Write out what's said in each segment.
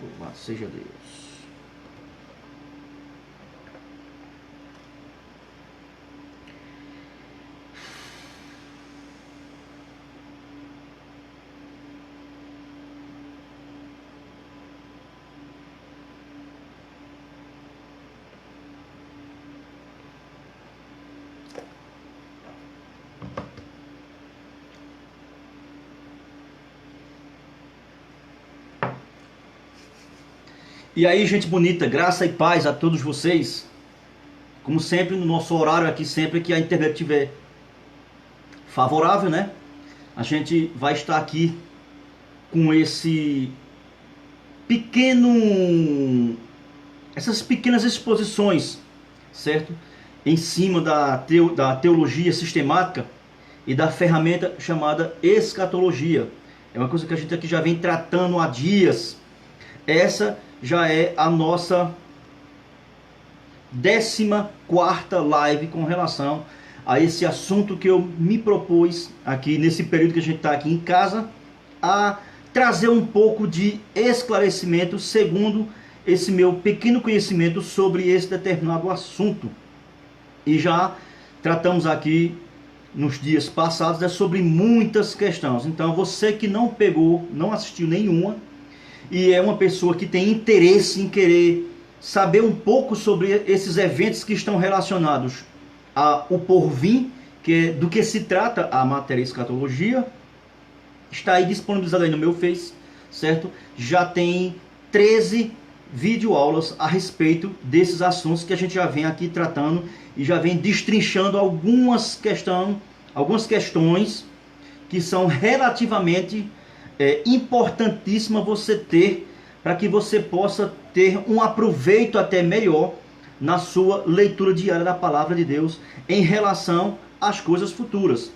Louvado seja Deus. E aí, gente bonita, graça e paz a todos vocês. Como sempre, no nosso horário aqui, sempre que a internet estiver favorável, né? A gente vai estar aqui com essas pequenas exposições, certo? Em cima da teologia sistemática e da ferramenta chamada escatologia. É uma coisa que a gente aqui já vem tratando há dias. Essa já é a nossa 14ª live com relação a esse assunto que eu me propus aqui nesse período que a gente está aqui em casa, a trazer um pouco de esclarecimento segundo esse meu pequeno conhecimento sobre esse determinado assunto. E já tratamos aqui nos dias passados sobre muitas questões. Então você que não pegou, não assistiu nenhuma, e é uma pessoa que tem interesse em querer saber um pouco sobre esses eventos que estão relacionados ao porvir, do que se trata a matéria escatologia, está aí disponibilizado aí no meu Face, certo? Já tem 13 videoaulas a respeito desses assuntos que a gente já vem aqui tratando e já vem destrinchando algumas questões que são relativamente importantíssima você ter, para que você possa ter um aproveito até melhor na sua leitura diária da palavra de Deus em relação às coisas futuras.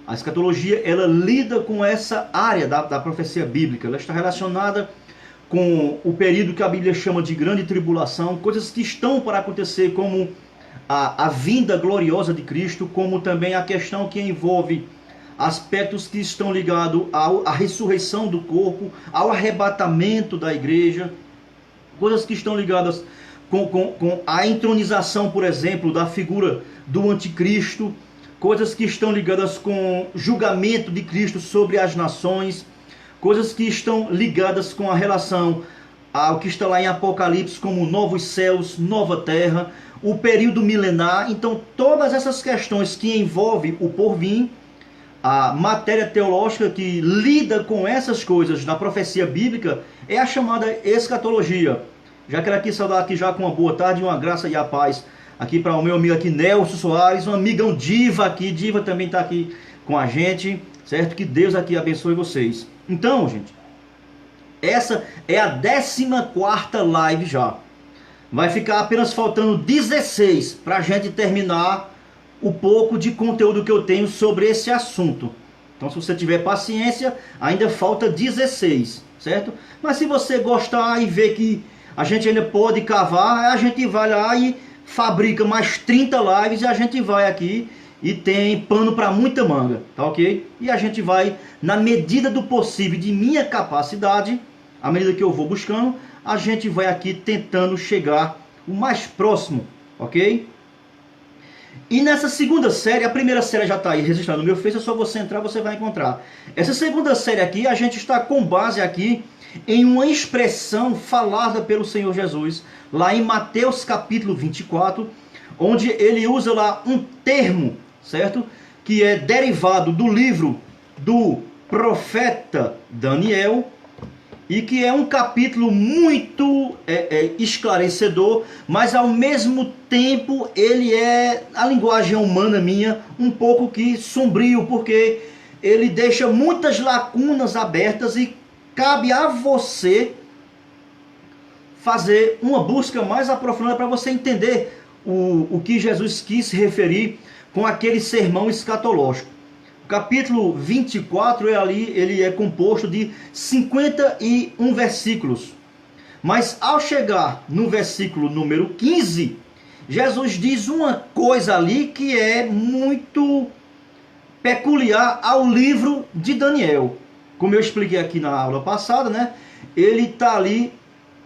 A escatologia, ela lida com essa área da profecia bíblica. Ela está relacionada com o período que a Bíblia chama de grande tribulação, coisas que estão para acontecer, como a vinda gloriosa de Cristo, como também a questão que envolve aspectos que estão ligados à ressurreição do corpo, ao arrebatamento da igreja, coisas que estão ligadas com a entronização, por exemplo, da figura do anticristo, coisas que estão ligadas com o julgamento de Cristo sobre as nações, coisas que estão ligadas com a relação ao que está lá em Apocalipse, como novos céus, nova terra, o período milenar. Então todas essas questões que envolvem o porvir, a matéria teológica que lida com essas coisas na profecia bíblica, é a chamada escatologia. Já quero aqui saudar aqui já com uma boa tarde, uma graça e a paz aqui para o meu amigo aqui Nelson Soares, um amigão Diva aqui. Diva também está aqui com a gente, certo? Que Deus aqui abençoe vocês. Então, gente, essa é a 14ª live já. Vai ficar apenas faltando 16 para a gente terminar o pouco de conteúdo que eu tenho sobre esse assunto. Então, se você tiver paciência, ainda falta 16, certo? Mas se você gostar e ver que a gente ainda pode cavar, a gente vai lá e fabrica mais 30 lives e a gente vai aqui e tem pano para muita manga, tá ok? E a gente vai, na medida do possível, de minha capacidade, à medida que eu vou buscando, a gente vai aqui tentando chegar o mais próximo, ok? E nessa segunda série, a primeira série já está aí registrada no meu Face, é só você entrar, você vai encontrar. Essa segunda série aqui, a gente está com base aqui em uma expressão falada pelo Senhor Jesus, lá em Mateus capítulo 24, onde ele usa lá um termo, certo? Que é derivado do livro do profeta Daniel, e que é um capítulo muito esclarecedor, mas ao mesmo tempo ele é, a linguagem humana minha, um pouco que sombrio, porque ele deixa muitas lacunas abertas e cabe a você fazer uma busca mais aprofundada para você entender o que Jesus quis se referir com aquele sermão escatológico. O capítulo 24 ele é composto de 51 versículos. Mas ao chegar no versículo número 15, Jesus diz uma coisa ali que é muito peculiar ao livro de Daniel. como eu expliquei aqui na aula passada, né? Ele está ali,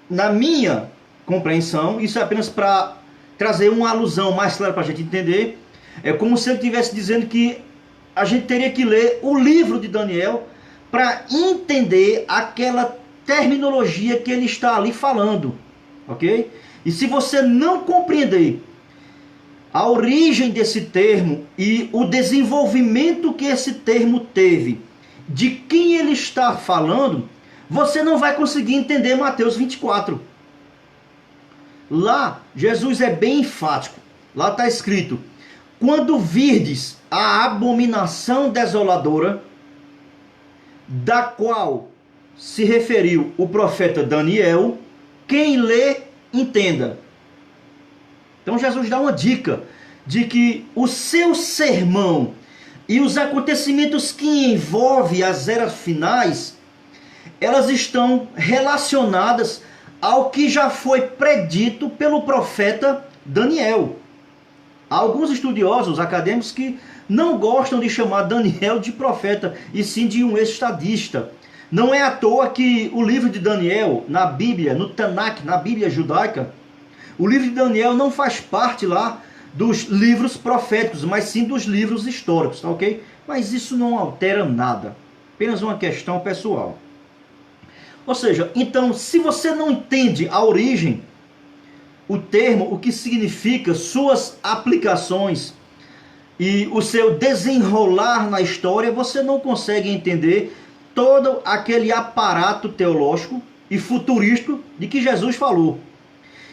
na minha compreensão, isso é apenas para trazer uma alusão mais clara para a gente entender. É como se ele estivesse dizendo que a gente teria que ler o livro de Daniel para entender aquela terminologia que ele está ali falando, ok? E se você não compreender a origem desse termo e o desenvolvimento que esse termo teve, de quem ele está falando, você não vai conseguir entender Mateus 24. Lá, Jesus é bem enfático. Lá está escrito: quando virdes a abominação desoladora, da qual se referiu o profeta Daniel, quem lê, entenda. Então Jesus dá uma dica de que o seu sermão e os acontecimentos que envolvem as eras finais, elas estão relacionadas ao que já foi predito pelo profeta Daniel. Há alguns estudiosos acadêmicos que não gostam de chamar Daniel de profeta, e sim de um estadista. Não é à toa que o livro de Daniel, na Bíblia, no Tanakh, na Bíblia judaica, o livro de Daniel não faz parte lá dos livros proféticos, mas sim dos livros históricos, tá ok? Mas isso não altera nada, apenas uma questão pessoal. Ou seja, então, se você não entende a origem, o termo, o que significa, suas aplicações e o seu desenrolar na história, você não consegue entender todo aquele aparato teológico e futurístico de que Jesus falou.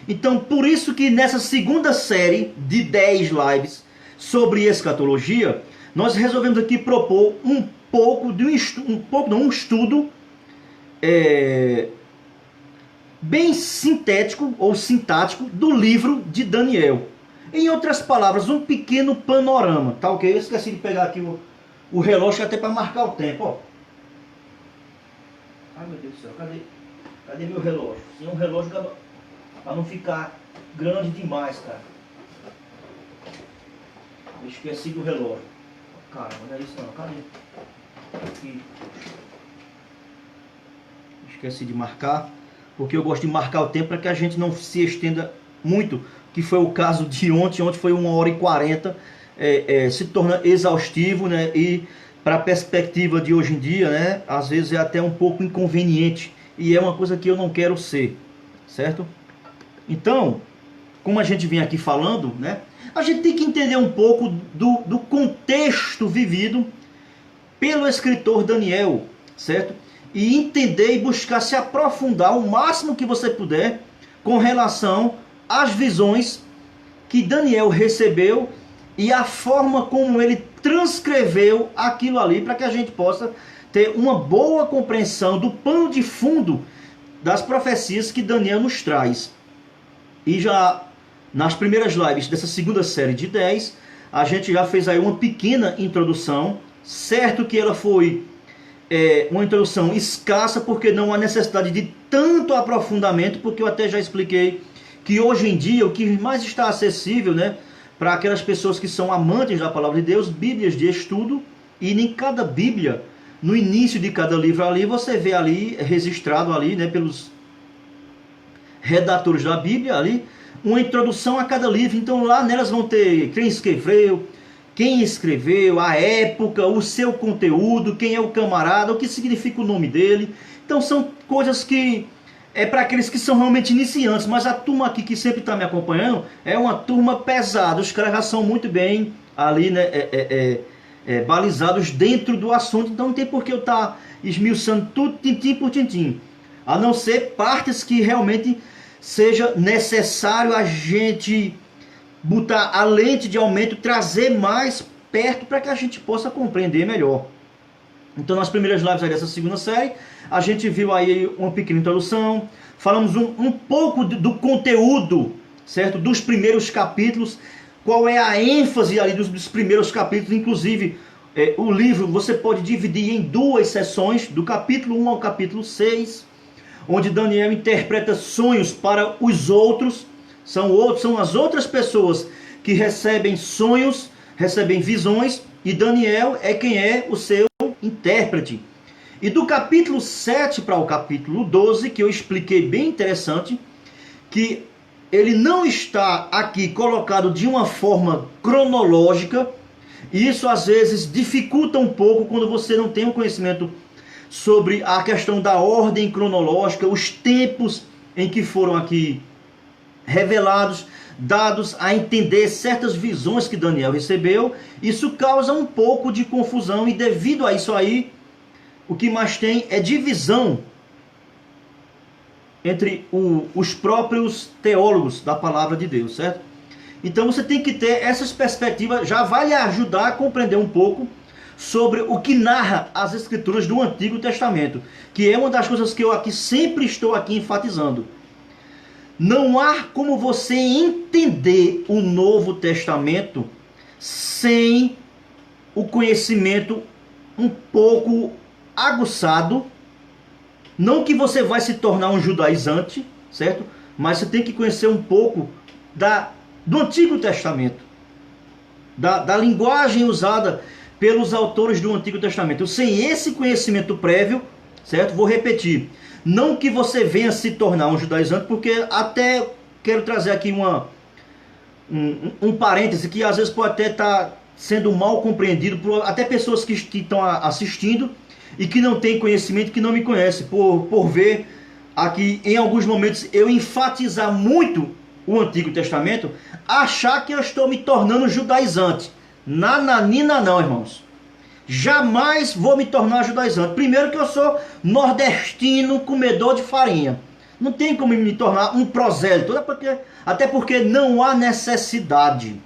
Então, por isso que nessa segunda série de 10 lives sobre escatologia, nós resolvemos aqui propor um estudo bem sintético ou sintático do livro de Daniel. Em outras palavras, um pequeno panorama, tá ok? Eu esqueci de pegar aqui o relógio até para marcar o tempo, ó. Ai meu Deus do céu, cadê meu relógio? Sim, um relógio para não ficar grande demais, cara. Eu esqueci do relógio. Caramba, não é isso não, cadê? Aqui. Esqueci de marcar, porque eu gosto de marcar o tempo para que a gente não se estenda muito, que foi o caso de ontem. Ontem foi 1h40, se torna exaustivo, né? E para a perspectiva de hoje em dia, né? Às vezes é até um pouco inconveniente, e é uma coisa que eu não quero ser, certo? Então, como a gente vem aqui falando, né? A gente tem que entender um pouco do contexto vivido pelo escritor Daniel, certo? E entender e buscar se aprofundar o máximo que você puder com relação às visões que Daniel recebeu e a forma como ele transcreveu aquilo ali, para que a gente possa ter uma boa compreensão do pano de fundo das profecias que Daniel nos traz. E já nas primeiras lives dessa segunda série de 10, a gente já fez aí uma pequena introdução, certo que ela foi uma introdução escassa, porque não há necessidade de tanto aprofundamento, porque eu até já expliquei que hoje em dia o que mais está acessível, né, para aquelas pessoas que são amantes da palavra de Deus, bíblias de estudo, e em cada bíblia, no início de cada livro ali, você vê ali, registrado ali, né, pelos redatores da Bíblia ali, uma introdução a cada livro. Então lá nelas vão ter quem escreveu, a época, o seu conteúdo, quem é o camarada, o que significa o nome dele. Então são coisas que é para aqueles que são realmente iniciantes, mas a turma aqui que sempre está me acompanhando é uma turma pesada, os caras já são muito bem ali, né, balizados dentro do assunto, então não tem por que eu estar esmiuçando tudo tintim por tintim, a não ser partes que realmente seja necessário a gente botar a lente de aumento, trazer mais perto para que a gente possa compreender melhor. Então nas primeiras lives aí dessa segunda série, a gente viu aí uma pequena introdução, falamos um pouco do conteúdo, certo? Dos primeiros capítulos, qual é a ênfase ali dos primeiros capítulos, inclusive o livro você pode dividir em 2 sessões, do capítulo 1 ao capítulo 6, onde Daniel interpreta sonhos para os outros, são as outras pessoas que recebem sonhos, recebem visões, e Daniel é quem é o seu intérprete. E do capítulo 7 para o capítulo 12, que eu expliquei bem interessante, que ele não está aqui colocado de uma forma cronológica, e isso às vezes dificulta um pouco quando você não tem um conhecimento sobre a questão da ordem cronológica, os tempos em que foram aqui revelados, dados a entender certas visões que Daniel recebeu. Isso causa um pouco de confusão, e devido a isso aí, o que mais tem é divisão entre os próprios teólogos da palavra de Deus, certo? Então você tem que ter essas perspectivas, já vai lhe ajudar a compreender um pouco sobre o que narra as escrituras do Antigo Testamento, que é uma das coisas que eu aqui sempre estou aqui enfatizando. Não há como você entender o Novo Testamento sem o conhecimento um pouco aguçado. Não que você vai se tornar um judaizante, certo? Mas você tem que conhecer um pouco do Antigo Testamento, da linguagem usada pelos autores do Antigo Testamento. Sem esse conhecimento prévio, certo? Vou repetir. Não que você venha se tornar um judaizante, porque até quero trazer aqui um parêntese que às vezes pode até estar sendo mal compreendido por até pessoas que estão assistindo e que não têm conhecimento, que não me conhecem, por ver aqui em alguns momentos eu enfatizar muito o Antigo Testamento, achar que eu estou me tornando judaizante. Nananina não, irmãos. Jamais vou me tornar judaizante. Primeiro que eu sou nordestino, comedor de farinha. Não tem como me tornar um prosélito, até porque não há necessidade.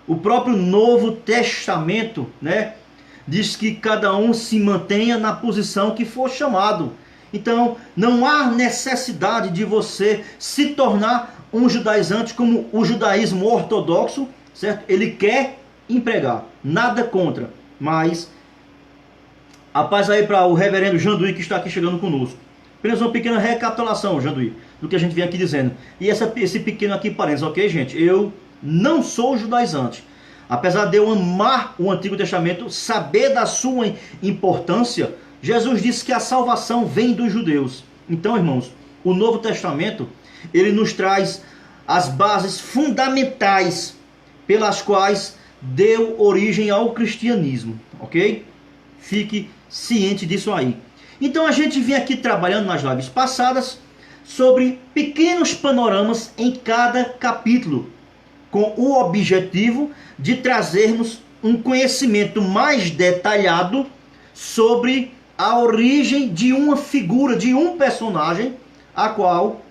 O próprio Novo Testamento, né, diz que cada um se mantenha na posição que for chamado. Então, não há necessidade de você se tornar um judaizante como o judaísmo ortodoxo, certo? Ele quer empregar, nada contra, mas a paz aí para o reverendo Janduí, que está aqui chegando conosco. Apenas uma pequena recapitulação, Janduí, do que a gente vem aqui dizendo. E esse pequeno aqui parênteses, ok, gente? Eu não sou judaizante. Apesar de eu amar o Antigo Testamento, saber da sua importância, Jesus disse que a salvação vem dos judeus. Então, irmãos, o Novo Testamento, ele nos traz as bases fundamentais pelas quais deu origem ao cristianismo, ok? Fique ciente disso aí. Então a gente vem aqui trabalhando nas lives passadas sobre pequenos panoramas em cada capítulo, com o objetivo de trazermos um conhecimento mais detalhado sobre a origem de uma figura, de um personagem, a qual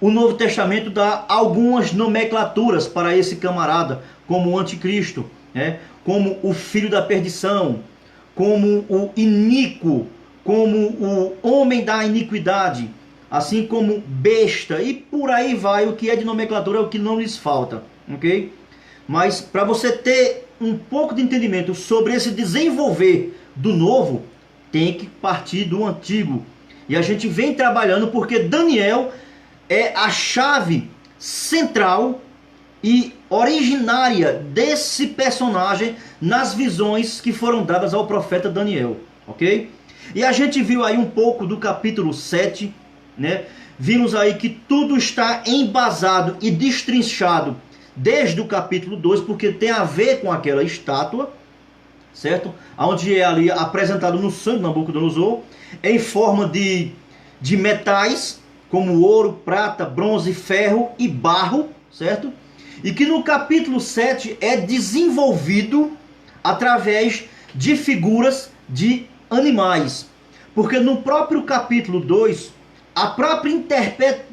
o Novo Testamento dá algumas nomenclaturas para esse camarada, como o anticristo, né? Como o filho da perdição, como o iníquo, como o homem da iniquidade, assim como besta, e por aí vai. O que é de nomenclatura é o que não lhes falta, ok? Mas para você ter um pouco de entendimento sobre esse desenvolver do novo, tem que partir do antigo. E a gente vem trabalhando porque Daniel é a chave central e originária desse personagem nas visões que foram dadas ao profeta Daniel, ok? E a gente viu aí um pouco do capítulo 7, né? Vimos aí que tudo está embasado e destrinchado desde o capítulo 2, porque tem a ver com aquela estátua, certo? Onde é ali apresentado no sonho de Nabucodonosor, em forma de metais, como ouro, prata, bronze, ferro e barro, certo? E que no capítulo 7 é desenvolvido através de figuras de animais. Porque no próprio capítulo 2, a própria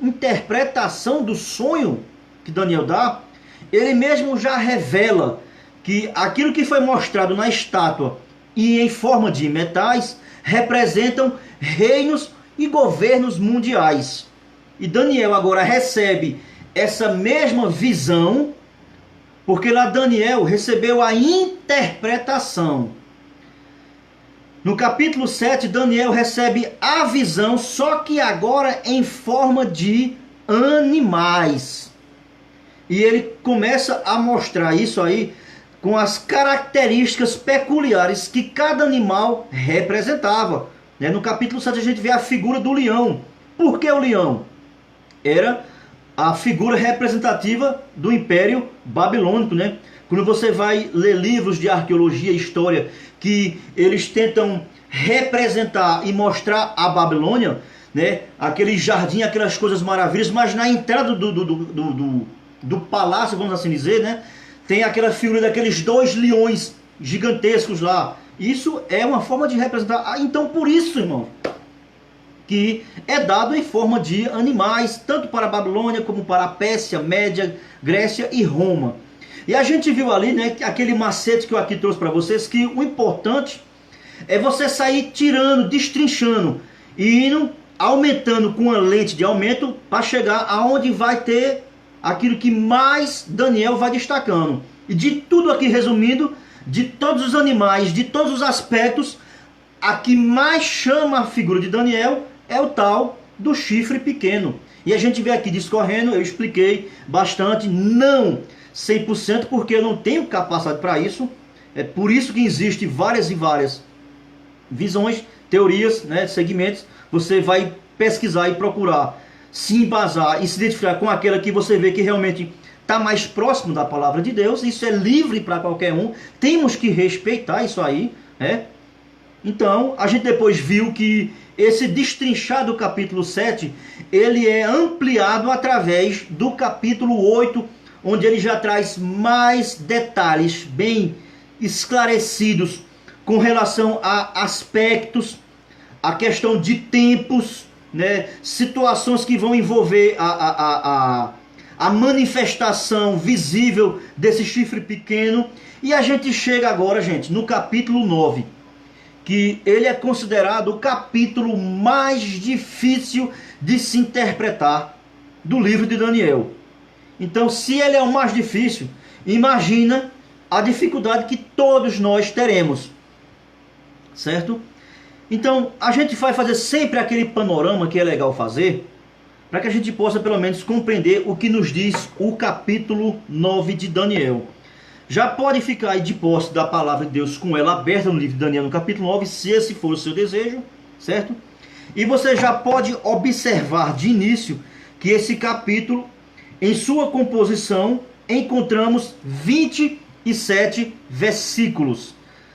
interpretação do sonho que Daniel dá, ele mesmo já revela que aquilo que foi mostrado na estátua e em forma de metais representam reinos e governos mundiais. E Daniel agora recebe essa mesma visão, porque lá Daniel recebeu a interpretação. No capítulo 7, Daniel recebe a visão, só que agora em forma de animais. E ele começa a mostrar isso aí com as características peculiares que cada animal representava. No capítulo 7 a gente vê a figura do leão. Por que o leão? Era a figura representativa do Império Babilônico, né? Quando você vai ler livros de arqueologia e história que eles tentam representar e mostrar a Babilônia, né? Aquele jardim, aquelas coisas maravilhosas, mas na entrada do palácio, vamos assim dizer, né? Tem aquela figura daqueles 2 leões gigantescos lá. Isso é uma forma de representar. Então, por isso, irmão, que é dado em forma de animais, tanto para a Babilônia como para a Pérsia, Média, Grécia e Roma. E a gente viu ali, né, aquele macete que eu aqui trouxe para vocês, que o importante é você sair tirando, destrinchando e indo aumentando com a lente de aumento para chegar aonde vai ter aquilo que mais Daniel vai destacando. E de tudo aqui resumindo, de todos os animais, de todos os aspectos, a que mais chama a figura de Daniel é o tal do chifre pequeno. E a gente vê aqui discorrendo, eu expliquei bastante, não 100%, porque eu não tenho capacidade para isso. É por isso que existe várias e várias visões, teorias, né, segmentos. Você vai pesquisar e procurar se embasar e se identificar com aquela que você vê que realmente está mais próximo da palavra de Deus. Isso é livre para qualquer um. Temos que respeitar isso aí, né? Então, a gente depois viu que esse destrinchar do capítulo 7, ele é ampliado através do capítulo 8, onde ele já traz mais detalhes bem esclarecidos com relação a aspectos, a questão de tempos, né, situações que vão envolver a manifestação visível desse chifre pequeno. E a gente chega agora, gente, no capítulo 9, que ele é considerado o capítulo mais difícil de se interpretar do livro de Daniel. Então, se ele é o mais difícil, imagina a dificuldade que todos nós teremos, certo? Então, a gente vai fazer sempre aquele panorama que é legal fazer, para que a gente possa pelo menos compreender o que nos diz o capítulo 9 de Daniel. Já pode ficar aí de posse da palavra de Deus com ela aberta no livro de Daniel, no capítulo 9, se esse for o seu desejo, certo? E você já pode observar de início que esse capítulo, em sua composição, encontramos 27 versículos.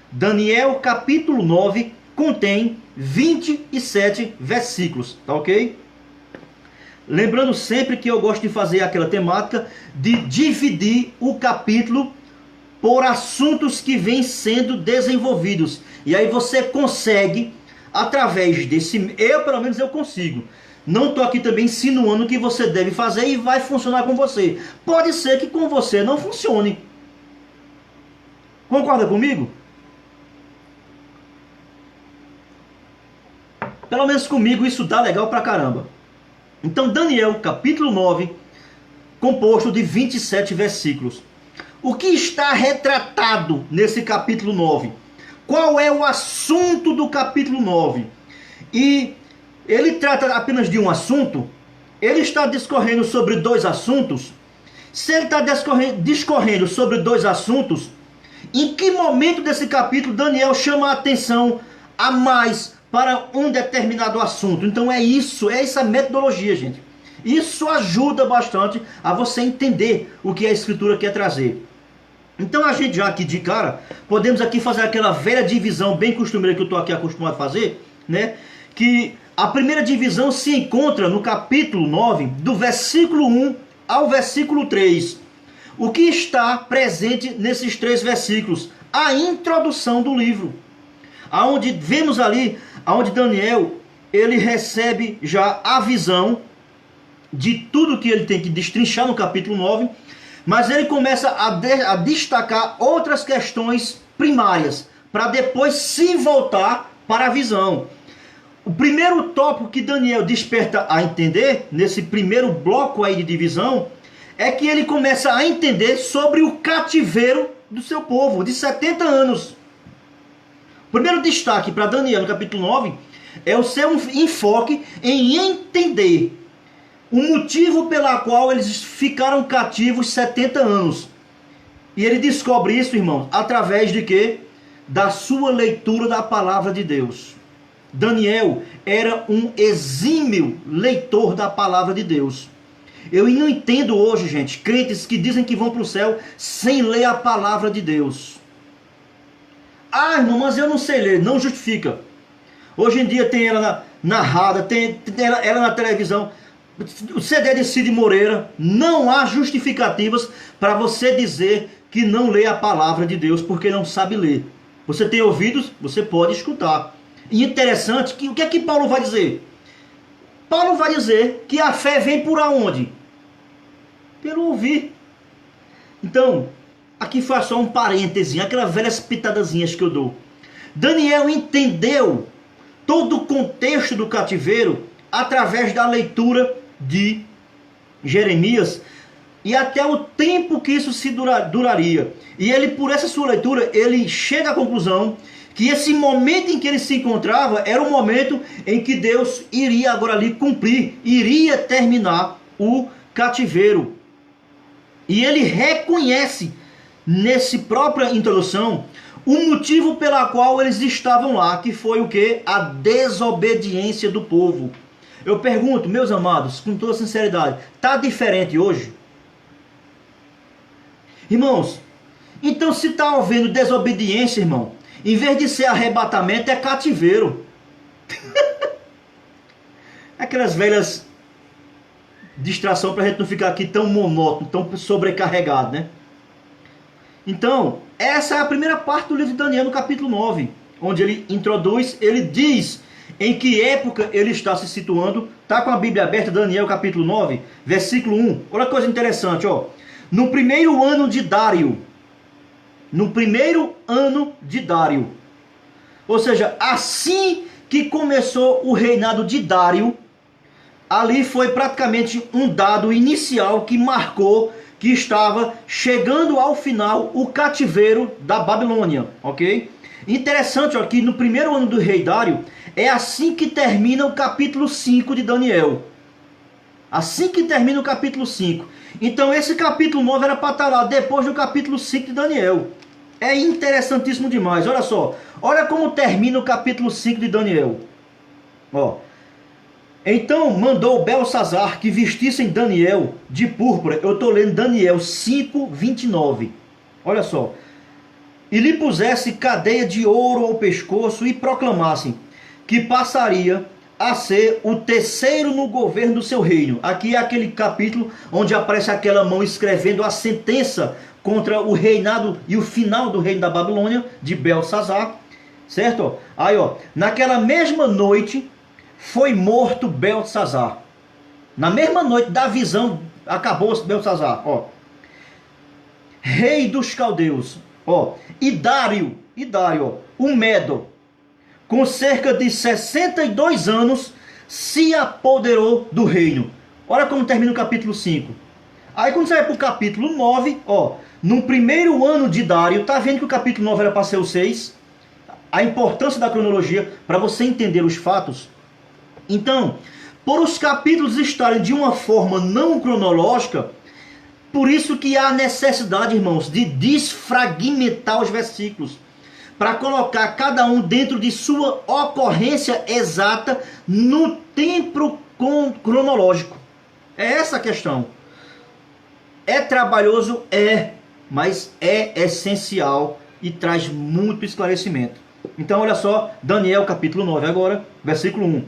Daniel capítulo 9 contém 27 versículos, tá ok? Lembrando sempre que eu gosto de fazer aquela temática de dividir o capítulo por assuntos que vêm sendo desenvolvidos. E aí você consegue, através desse... Eu, pelo menos, eu consigo. Não estou aqui também insinuando o que você deve fazer e vai funcionar com você. Pode ser que com você não funcione. Concorda comigo? Pelo menos comigo isso dá legal pra caramba. Então Daniel capítulo 9, composto de 27 versículos. O que está retratado nesse capítulo 9? Qual é o assunto do capítulo 9? E ele trata apenas de um assunto? Ele está discorrendo sobre 2 assuntos? Se ele está discorrendo sobre 2 assuntos, em que momento desse capítulo Daniel chama a atenção a mais para um determinado assunto? Então é isso, é essa metodologia, gente. Isso ajuda bastante a você entender o que a Escritura quer trazer. Então a gente já aqui de cara, podemos aqui fazer aquela velha divisão bem costumeira que eu estou aqui acostumado a fazer, né? Que a primeira divisão se encontra no capítulo 9, do versículo 1 ao versículo 3. O que está presente nesses 3 versículos? A introdução do livro. Aonde vemos ali, aonde Daniel, ele recebe já a visão de tudo que ele tem que destrinchar no capítulo 9, mas ele começa a destacar outras questões primárias, para depois se voltar para a visão. O primeiro tópico que Daniel desperta a entender, nesse primeiro bloco aí de divisão, é que ele começa a entender sobre o cativeiro do seu povo, de 70 anos. O primeiro destaque para Daniel no capítulo 9 é o seu enfoque em entender o motivo pela qual eles ficaram cativos 70 anos. E ele descobre isso, irmãos, através de quê? Da sua leitura da palavra de Deus. Daniel era um exímio leitor da palavra de Deus. Eu não entendo hoje, gente, crentes que dizem que vão para o céu sem ler a palavra de Deus. Ah, irmão, mas eu não sei ler. Não justifica. Hoje em dia tem ela narrada, tem ela na televisão. O CD de Cid Moreira. Não há justificativas para você dizer que não lê a palavra de Deus porque não sabe ler. Você tem ouvidos, você pode escutar. E interessante, que o que é que Paulo vai dizer? Paulo vai dizer que a fé vem por aonde? Pelo ouvir. Então, aqui foi só um parêntese, aquelas velhas pitadazinhas que eu dou. Daniel entendeu todo o contexto do cativeiro através da leitura de Jeremias e até o tempo que isso se duraria. E ele, por essa sua leitura, ele chega à conclusão que esse momento em que ele se encontrava era o momento em que Deus iria agora ali cumprir, iria terminar o cativeiro. E ele reconhece nessa própria introdução o motivo pela qual eles estavam lá, que foi o quê? A desobediência do povo. Eu pergunto, meus amados, com toda sinceridade, está diferente hoje? Irmãos, então se está havendo desobediência, irmão, em vez de ser arrebatamento, é cativeiro. Aquelas velhas distração para a gente não ficar aqui tão monótono, tão sobrecarregado, né? Então, essa é a primeira parte do livro de Daniel, no capítulo 9, onde ele introduz, ele diz em que época ele está se situando. Está com a Bíblia aberta, Daniel capítulo 9, versículo 1. Olha que coisa interessante, ó. No primeiro ano de Dário, ou seja, assim que começou o reinado de Dário, ali foi praticamente um dado inicial que marcou que estava chegando ao final o cativeiro da Babilônia, ok? Interessante, ó, que no primeiro ano do rei Dário, é assim que termina o capítulo 5 de Daniel. Assim que termina o capítulo 5. Então esse capítulo 9 era para estar lá depois do capítulo 5 de Daniel. É interessantíssimo demais, olha só. Olha como termina o capítulo 5 de Daniel. Ó. Então mandou Belsazar que vestissem Daniel de púrpura. Eu estou lendo Daniel 5, 29. Olha só. E lhe pusesse cadeia de ouro ao pescoço e proclamassem que passaria a ser o terceiro no governo do seu reino. Aqui é aquele capítulo onde aparece aquela mão escrevendo a sentença contra o reinado e o final do reino da Babilônia, de Belsazar. Certo? Aí, ó. Naquela mesma noite foi morto Belsazar. Na mesma noite da visão, acabou-se Belsazar, ó. Rei dos caldeus, ó. E Dário, ó, o Medo, com cerca de 62 anos, se apoderou do reino. Olha como termina o capítulo 5. Aí quando você vai para o capítulo 9, ó. No primeiro ano de Dário, tá vendo que o capítulo 9 era para ser o 6? A importância da cronologia para você entender os fatos. Então, por os capítulos estarem de uma forma não cronológica, por isso que há necessidade, irmãos, de desfragmentar os versículos, para colocar cada um dentro de sua ocorrência exata no tempo cronológico. É essa a questão. É trabalhoso? É, mas é essencial e traz muito esclarecimento. Então, olha só, Daniel capítulo 9 agora, versículo 1.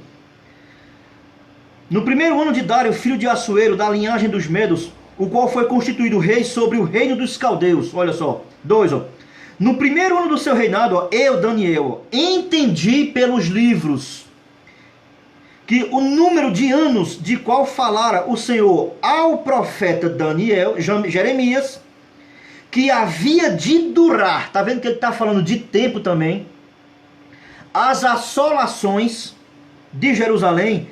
No primeiro ano de Dário, filho de Assuero, da linhagem dos Medos, o qual foi constituído rei sobre o reino dos caldeus. Olha só, 2, ó. No primeiro ano do seu reinado, ó, eu, Daniel, entendi pelos livros que o número de anos de qual falara o Senhor ao profeta Daniel, Jeremias, que havia de durar, tá vendo que ele está falando de tempo também, as assolações de Jerusalém,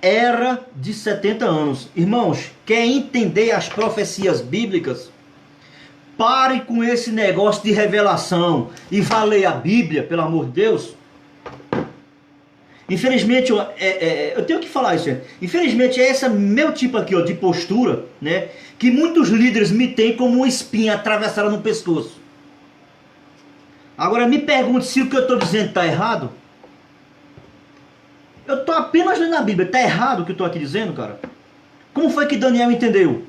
era de 70 anos. Irmãos, quer entender as profecias bíblicas? Pare com esse negócio de revelação e vá ler a Bíblia, pelo amor de Deus. Infelizmente, eu tenho que falar isso, gente. Infelizmente, é esse meu tipo aqui, ó, de postura, né? Que muitos líderes me têm como uma espinha atravessada no pescoço. Agora, me pergunte se o que eu estou dizendo está errado. Eu estou apenas lendo a Bíblia. Está errado o que eu estou aqui dizendo, cara? Como foi que Daniel entendeu?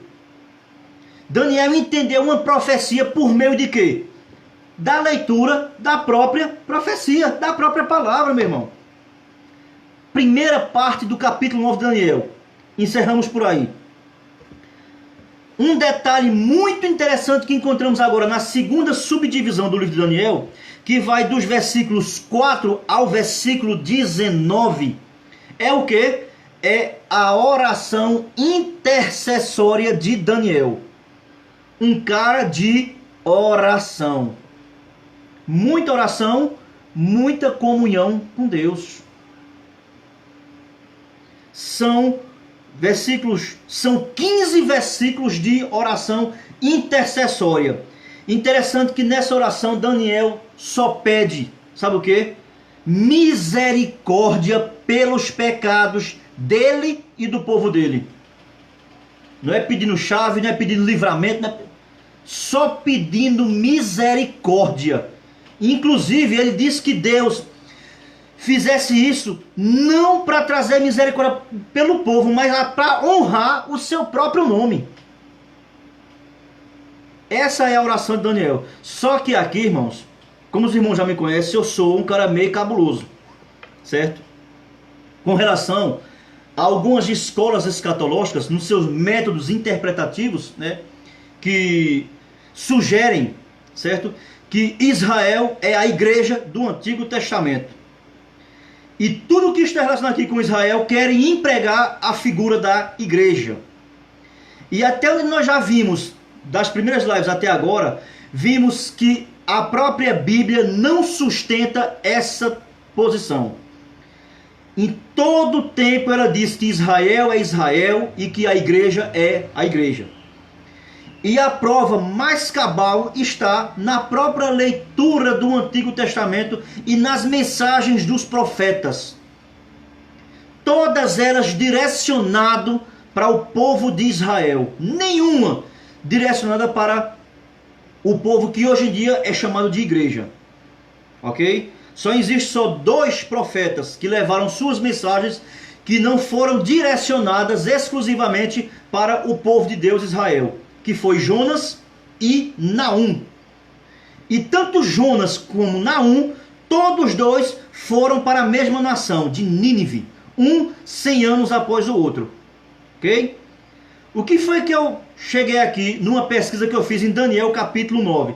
Daniel entendeu uma profecia por meio de quê? Da leitura da própria profecia, da própria palavra, meu irmão. Primeira parte do capítulo 9 de Daniel. Encerramos por aí. Um detalhe muito interessante que encontramos agora na segunda subdivisão do livro de Daniel, que vai dos versículos 4 ao versículo 19, é o que? É a oração intercessória de Daniel. Um cara de oração. Muita oração, muita comunhão com Deus. São 15 versículos de oração intercessória. Interessante que nessa oração Daniel só pede, sabe o que? Misericórdia pelos pecados dele e do povo dele. Não é pedindo chave, não é pedindo livramento, não é... só pedindo misericórdia. Inclusive ele disse que Deus fizesse isso não para trazer misericórdia pelo povo, mas para honrar o seu próprio nome. Essa é a oração de Daniel. Só que aqui, irmãos, como os irmãos já me conhecem, eu sou um cara meio cabuloso, certo? Com relação a algumas escolas escatológicas, nos seus métodos interpretativos, né, que sugerem, certo, que Israel é a igreja do Antigo Testamento. E tudo que está relacionado aqui com Israel querem empregar a figura da igreja. E até onde nós já vimos, das primeiras lives até agora, vimos que a própria Bíblia não sustenta essa posição. Em todo tempo ela diz que Israel é Israel e que a igreja é a igreja. E a prova mais cabal está na própria leitura do Antigo Testamento e nas mensagens dos profetas. Todas elas direcionadas para o povo de Israel. Nenhuma direcionada para o povo que hoje em dia é chamado de igreja. Ok? Só existe só 2 profetas que levaram suas mensagens que não foram direcionadas exclusivamente para o povo de Deus, Israel, que foi Jonas e Naum. E tanto Jonas como Naum, todos 2 foram para a mesma nação, de Nínive, 100 anos após o outro. Ok? O que foi que eu cheguei aqui numa pesquisa que eu fiz em Daniel capítulo 9?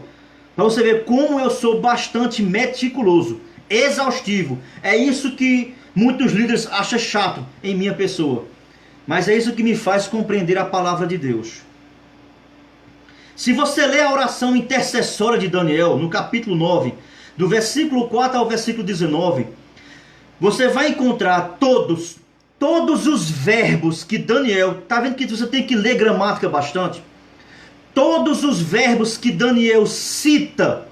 Para você ver como eu sou bastante meticuloso, exaustivo. É isso que muitos líderes acham chato em minha pessoa. Mas é isso que me faz compreender a palavra de Deus. Se você ler a oração intercessória de Daniel, no capítulo 9, do versículo 4 ao versículo 19, você vai encontrar todos os verbos que Daniel... Está vendo que você tem que ler gramática bastante? Todos os verbos que Daniel cita,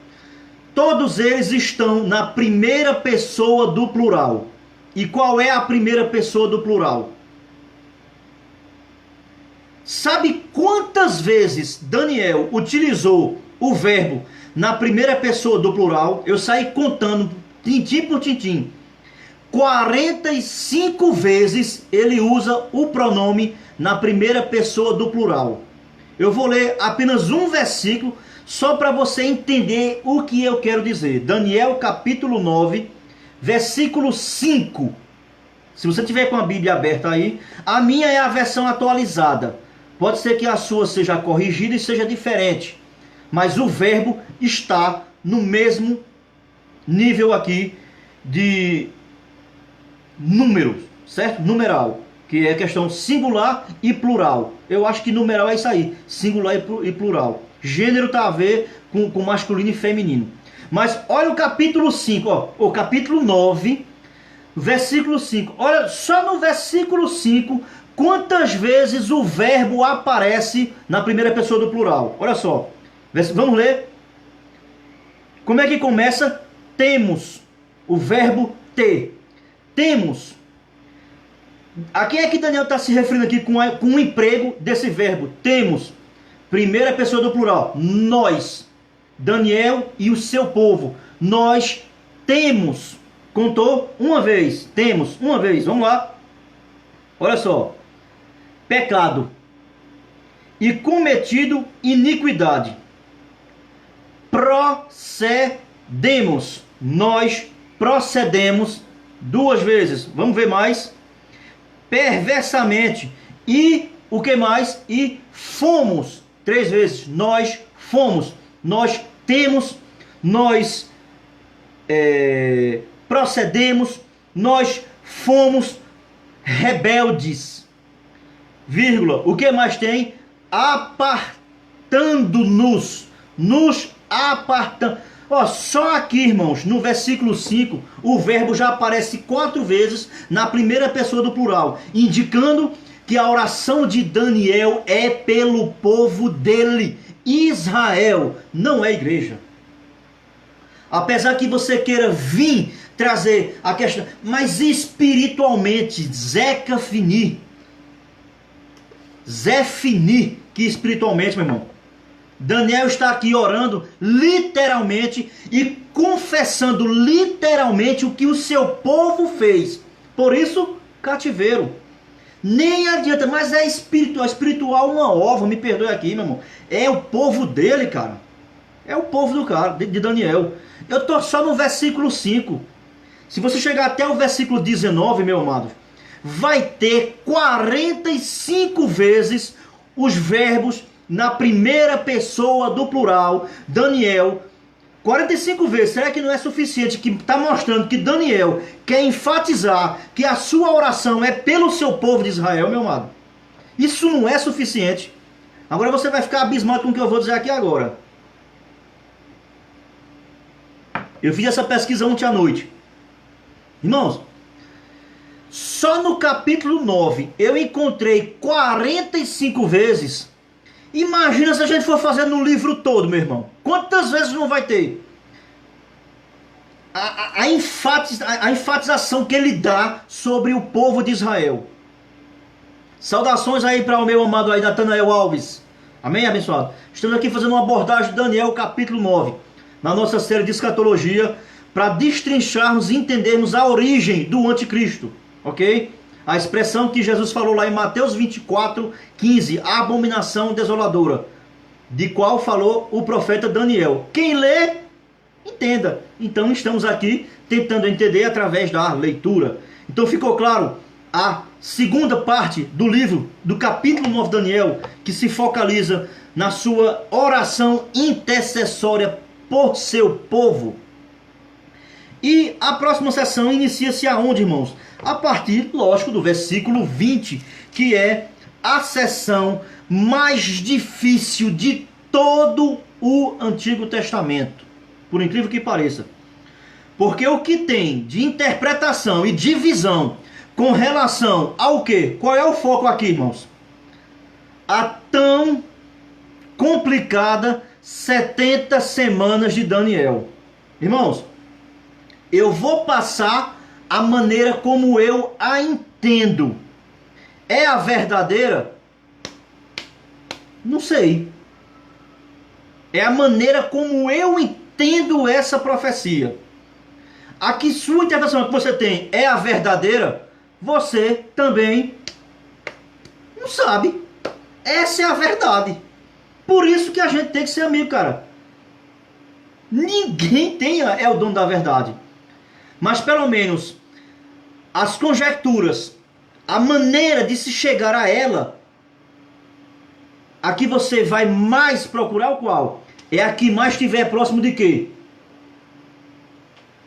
todos eles estão na primeira pessoa do plural. E qual é a primeira pessoa do plural? Sabe quantas vezes Daniel utilizou o verbo na primeira pessoa do plural? Eu saí contando, tintim por tintim. 45 vezes ele usa o pronome na primeira pessoa do plural. Eu vou ler apenas um versículo só para você entender o que eu quero dizer. Daniel capítulo 9, versículo 5. Se você tiver com a Bíblia aberta aí, a minha é a versão atualizada. Pode ser que a sua seja corrigida e seja diferente, mas o verbo está no mesmo nível aqui de número, certo? Numeral, que é questão singular e plural. Eu acho que numeral é isso aí, singular e plural. Gênero está a ver com masculino e feminino. Mas olha o capítulo 5, ó, o capítulo 9, versículo 5. Olha só no versículo 5... quantas vezes o verbo aparece na primeira pessoa do plural? Olha só. Vamos ler. Como é que começa? Temos o verbo ter. temos. A quem é que Daniel está se referindo aqui com o emprego desse verbo? Temos. Primeira pessoa do plural. Nós. Daniel e o seu povo. Nós temos. Contou uma vez. Temos uma vez. Vamos lá. Olha só. Pecado. E cometido iniquidade. Procedemos. Nós procedemos duas vezes. Vamos ver mais. Perversamente. E o que mais? E fomos. Três vezes. Nós fomos. Nós temos. Nós procedemos. Nós fomos rebeldes. Vírgula. O que mais tem? Apartando-nos. Nos apartando. Ó, só aqui, irmãos, no versículo 5, o verbo já aparece 4 vezes na primeira pessoa do plural, indicando que a oração de Daniel é pelo povo dele, Israel, não é igreja. Apesar que você queira vir trazer a questão, mas espiritualmente, Zé Fini, que espiritualmente, meu irmão, Daniel está aqui orando literalmente e confessando literalmente o que o seu povo fez. Por isso, cativeiro. Nem adianta, mas é espiritual. Espiritual uma ova, me perdoe aqui, meu irmão. É o povo dele, cara. É o povo do cara, de Daniel. Eu estou só no versículo 5. Se você chegar até o versículo 19, meu amado, vai ter 45 vezes os verbos na primeira pessoa do plural, Daniel, 45 vezes. Será que não é suficiente? Que está mostrando que Daniel quer enfatizar que a sua oração é pelo seu povo de Israel, meu amado. Isso não é suficiente. Agora você vai ficar abismado com o que eu vou dizer aqui agora. Eu fiz essa pesquisa ontem à noite. Irmãos, só no capítulo 9 eu encontrei 45 vezes. Imagina se a gente for fazer no livro todo, meu irmão. Quantas vezes não vai ter? A enfatização que ele dá sobre o povo de Israel. Saudações aí para o meu amado aí, Natanael Alves. Amém, abençoado? Estamos aqui fazendo uma abordagem de Daniel, capítulo 9. Na nossa série de escatologia, para destrincharmos e entendermos a origem do anticristo. Ok? A expressão que Jesus falou lá em Mateus 24, 15, a abominação desoladora, de qual falou o profeta Daniel. Quem lê, entenda. Então estamos aqui tentando entender através da leitura. Então ficou claro a segunda parte do livro, do capítulo 9 de Daniel, que se focaliza na sua oração intercessória por seu povo. E a próxima sessão inicia-se aonde, irmãos? A partir, lógico, do versículo 20, que é a sessão mais difícil de todo o Antigo Testamento. Por incrível que pareça. Porque o que tem de interpretação e divisão com relação ao quê? Qual é o foco aqui, irmãos? A tão complicada 70 semanas de Daniel. Irmãos, eu vou passar a maneira como eu a entendo. É a verdadeira? Não sei. É a maneira como eu entendo essa profecia. A que sua interpretação que você tem é a verdadeira, você também não sabe. Essa é a verdade. Por isso que a gente tem que ser amigo, cara. Ninguém é o dono da verdade. Mas pelo menos as conjecturas, a maneira de se chegar a ela, a que você vai mais procurar o qual? É a que mais estiver próximo de quê?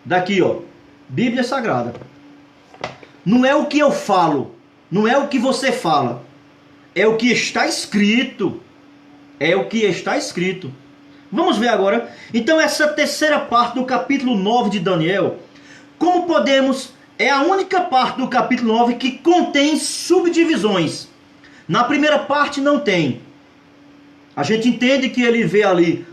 Daqui, ó. Bíblia Sagrada. Não é o que eu falo, não é o que você fala. É o que está escrito. É o que está escrito. Vamos ver agora. Então essa terceira parte do capítulo 9 de Daniel, como podemos... É a única parte do capítulo 9 que contém subdivisões. Na primeira parte não tem. A gente entende que ele vê ali,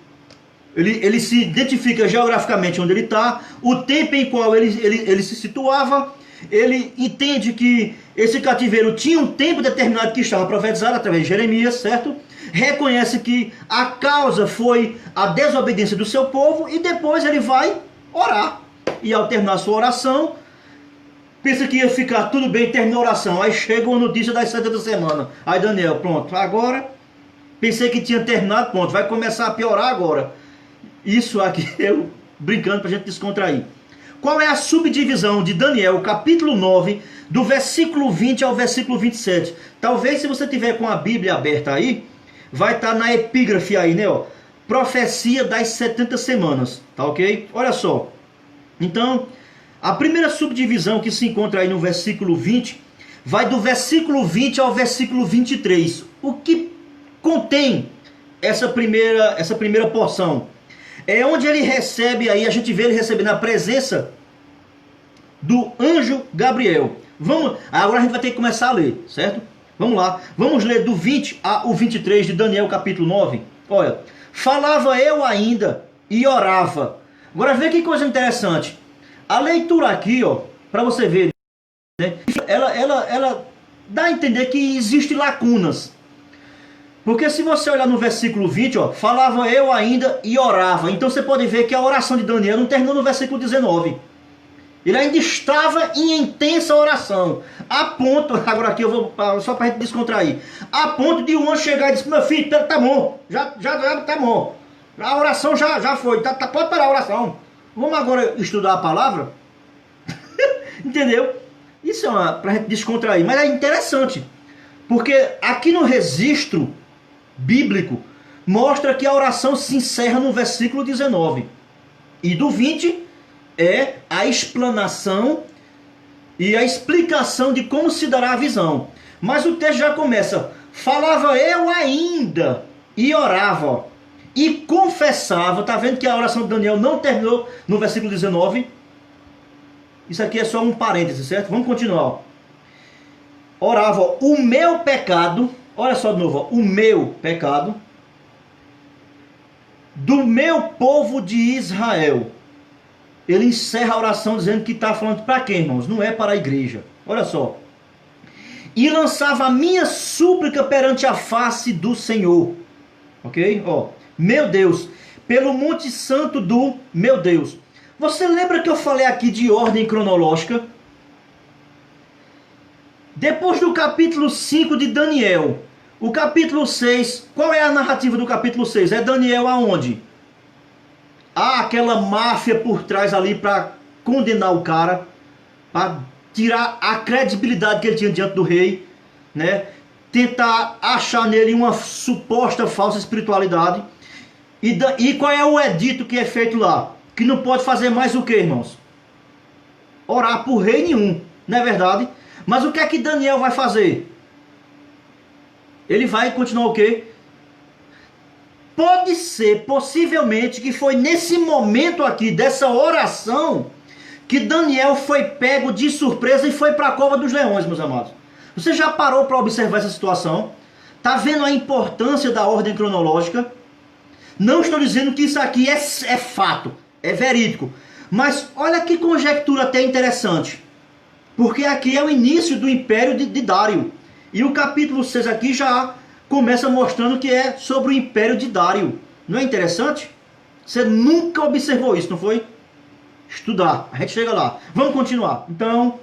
ele se identifica geograficamente onde ele está, o tempo em qual ele se situava, ele entende que esse cativeiro tinha um tempo determinado que estava profetizado através de Jeremias, certo? Reconhece que a causa foi a desobediência do seu povo e depois ele vai orar. E ao terminar sua oração, pensa que ia ficar tudo bem, terminou a oração. Aí chega uma notícia das 70 semanas. Aí Daniel, pronto, agora pensei que tinha terminado, pronto, vai começar a piorar agora. Isso aqui eu brincando pra gente descontrair. Qual é a subdivisão de Daniel, capítulo 9, do versículo 20 ao versículo 27? Talvez se você tiver com a Bíblia aberta aí, vai estar na epígrafe aí, né? Ó, profecia das 70 semanas, tá ok? Olha só. Então, a primeira subdivisão que se encontra aí no versículo 20, vai do versículo 20 ao versículo 23. O que contém essa primeira porção? É onde ele recebe aí, a gente vê ele recebendo a presença do anjo Gabriel. Agora a gente vai ter que começar a ler, certo? Vamos lá, vamos ler do 20 ao 23 de Daniel capítulo 9. Olha, falava eu ainda e orava. Agora vê que coisa interessante. A leitura aqui, ó, para você ver, né? Ela dá a entender que existem lacunas. Porque se você olhar no versículo 20, ó, falava eu ainda e orava. Então você pode ver que a oração de Daniel não terminou no versículo 19. Ele ainda estava em intensa oração. A ponto, agora aqui eu vou, só para a gente descontrair. A ponto de um anjo chegar e dizer, meu filho, tá bom, já tá bom. A oração já foi, pode parar a oração. Vamos agora estudar a palavra? Entendeu? Isso é para a gente descontrair. Mas é interessante. Porque aqui no registro bíblico, mostra que a oração se encerra no versículo 19. E do 20 é a explanação e a explicação de como se dará a visão. Mas o texto já começa, falava eu ainda e orava e confessava. Tá vendo que a oração de Daniel não terminou no versículo 19? Isso aqui é só um parêntese, certo? Vamos continuar. Orava o meu pecado, olha só de novo, o meu pecado, do meu povo de Israel. Ele encerra a oração dizendo que está falando para quem, irmãos? Não é para a igreja. Olha só. E lançava a minha súplica perante a face do Senhor. Ok? Ó, meu Deus, pelo monte santo do meu Deus. Você lembra que eu falei aqui de ordem cronológica? Depois do capítulo 5 de Daniel, o capítulo 6, qual é a narrativa do capítulo 6? É Daniel aonde? Há aquela máfia por trás ali para condenar o cara, para tirar a credibilidade que ele tinha diante do rei, né? Tentar achar nele uma suposta falsa espiritualidade. E qual é o edito que é feito lá? Que não pode fazer mais o que, irmãos? Orar por rei nenhum, não é verdade? Mas o que é que Daniel vai fazer? Ele vai continuar o quê? Pode ser, possivelmente, que foi nesse momento aqui, dessa oração, que Daniel foi pego de surpresa e foi para a cova dos leões, meus amados. Você já parou para observar essa situação? Está vendo a importância da ordem cronológica? Não estou dizendo que isso aqui é fato, é verídico. Mas olha que conjectura até interessante. Porque aqui é o início do império de Dário. E o capítulo 6 aqui já começa mostrando que é sobre o império de Dário. Não é interessante? Você nunca observou isso, não foi? Estudar, a gente chega lá. Vamos continuar. Então,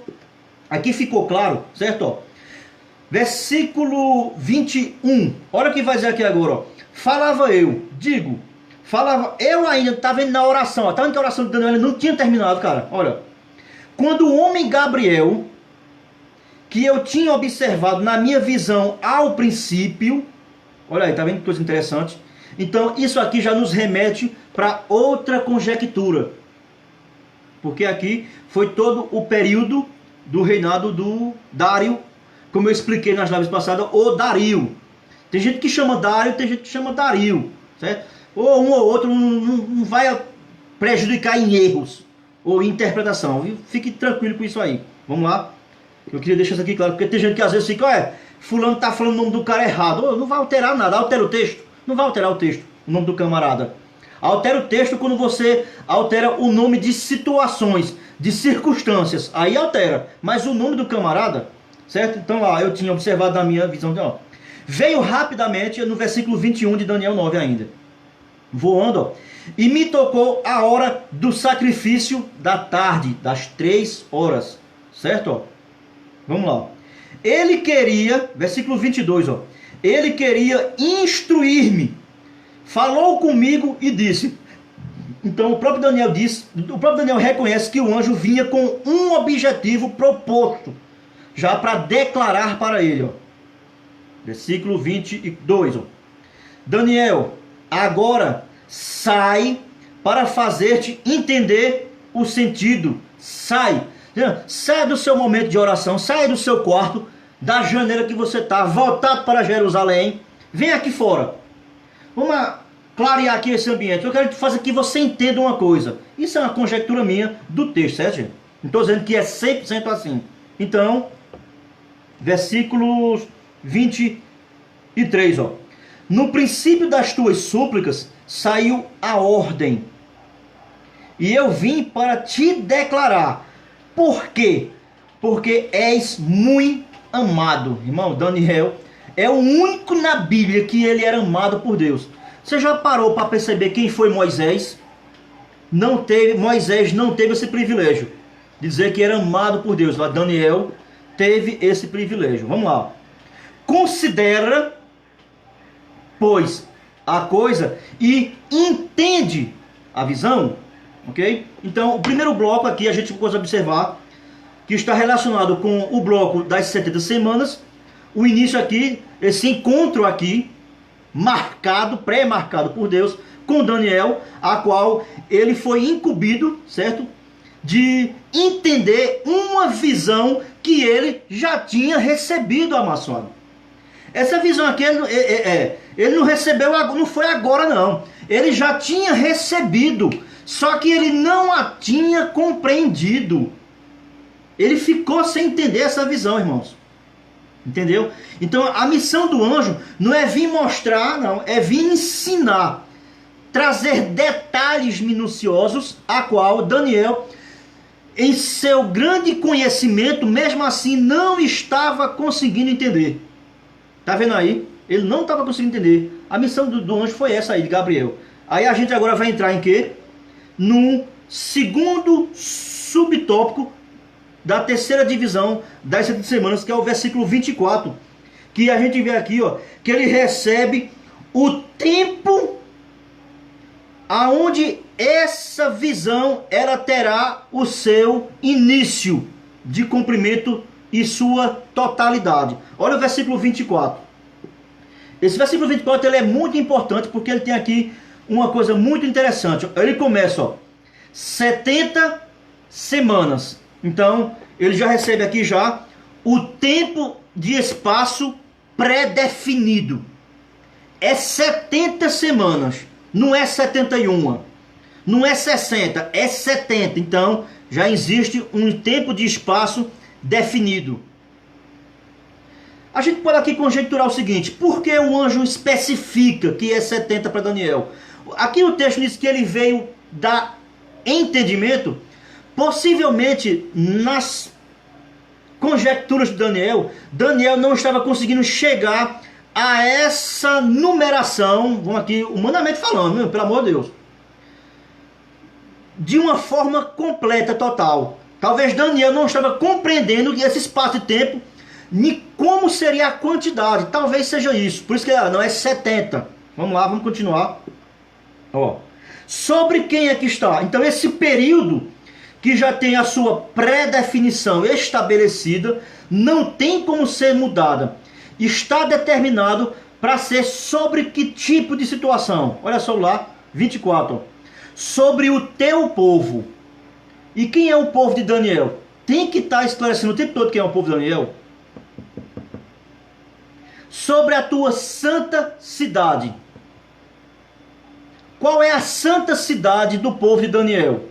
aqui ficou claro, certo? Ó, versículo 21. Olha o que vai dizer aqui agora. Ó. Falava eu ainda, tá vendo na oração. Ó, tá vendo que a oração de Daniel não tinha terminado, cara. Olha. Quando o homem Gabriel, que eu tinha observado na minha visão ao princípio, olha aí, tá vendo que coisa interessante? Então isso aqui já nos remete para outra conjectura. Porque aqui foi todo o período do reinado do Dário, como eu expliquei nas lives passadas, o Dario. Tem gente que chama Dário, tem gente que chama Dario, certo? Ou um ou outro não vai prejudicar em erros ou interpretação. Fique tranquilo com isso aí. Vamos lá. Eu queria deixar isso aqui claro, porque tem gente que às vezes fica, olha, fulano está falando o nome do cara errado. Não vai alterar nada, altera o texto. Não vai alterar o texto, o nome do camarada. Altera o texto quando você altera o nome de situações. de circunstâncias. Aí altera. Mas o nome do camarada, certo? Então lá, eu tinha observado na minha visão. Ó, veio rapidamente no versículo 21 de Daniel 9 ainda. Voando, ó, e me tocou a hora do sacrifício da tarde, das 3 horas. Certo? Ó. Vamos lá. Ele queria, versículo 22, ó. Ele queria instruir-me. Falou comigo e disse. Então o próprio Daniel reconhece que o anjo vinha com um objetivo proposto, já para declarar para ele, ó. Versículo 22, ó. Daniel, agora sai para fazer-te entender o sentido. Sai do seu momento de oração, sai do seu quarto, da janela que você está, voltado para Jerusalém, vem aqui fora. Vamos clarear aqui esse ambiente. Eu quero fazer que você entenda uma coisa. Isso é uma conjectura minha do texto, certo, gente? Não estou dizendo que é 100% assim. Então, versículos 23, ó. No princípio das tuas súplicas saiu a ordem, e eu vim para te declarar. Por quê? Porque és muito amado. Irmão, Daniel é o único na Bíblia que ele era amado por Deus. Você já parou para perceber quem foi Moisés? Moisés não teve esse privilégio de dizer que era amado por Deus. Mas Daniel teve esse privilégio. Vamos lá. Considera, pois, a coisa e entende a visão. Ok? Então, o primeiro bloco aqui a gente pode observar que está relacionado com o bloco das 70 semanas. O início aqui, esse encontro aqui, pré-marcado por Deus com Daniel, a qual ele foi incumbido, certo? De entender uma visão que ele já tinha recebido, amassado. Essa visão aqui ele não recebeu, não foi agora não. Ele já tinha recebido, só que ele não a tinha compreendido. Ele ficou sem entender essa visão, irmãos. Entendeu? Então a missão do anjo não é vir mostrar, não, é vir ensinar, trazer detalhes minuciosos, a qual Daniel, em seu grande conhecimento, mesmo assim não estava conseguindo entender. Tá vendo aí? Ele não estava conseguindo entender. A missão do anjo foi essa aí, de Gabriel. Aí a gente agora vai entrar em quê? No segundo subtópico da terceira divisão das 7 semanas, que é o versículo 24, que a gente vê aqui, ó, que ele recebe o tempo aonde essa visão ela terá o seu início de cumprimento e sua totalidade. Olha o versículo 24. Esse versículo 24 ele é muito importante porque ele tem aqui uma coisa muito interessante. Ele começa, ó, 70 semanas. Então, ele já recebe aqui já o tempo de espaço pré-definido. É 70 semanas, não é 71, não é 60, é 70. Então, já existe um tempo de espaço definido. A gente pode aqui conjecturar o seguinte: por que o anjo especifica que é 70 para Daniel? Aqui o texto diz que ele veio dar entendimento. Possivelmente nas conjecturas de Daniel, Daniel não estava conseguindo chegar a essa numeração, vamos aqui humanamente falando, pelo amor de Deus, de uma forma completa, total. Talvez Daniel não estava compreendendo esse espaço de tempo, nem como seria a quantidade. Talvez seja isso. Por isso que não é 70. Vamos lá, vamos continuar. Ó. Sobre quem é que está? Então esse período que já tem a sua pré-definição estabelecida, não tem como ser mudada. Está determinado para ser sobre que tipo de situação? Olha só lá, 24. Ó. Sobre o teu povo. E quem é o povo de Daniel? Tem que estar esclarecendo o tempo todo quem é o povo de Daniel. Sobre a tua santa cidade. Qual é a santa cidade do povo de Daniel?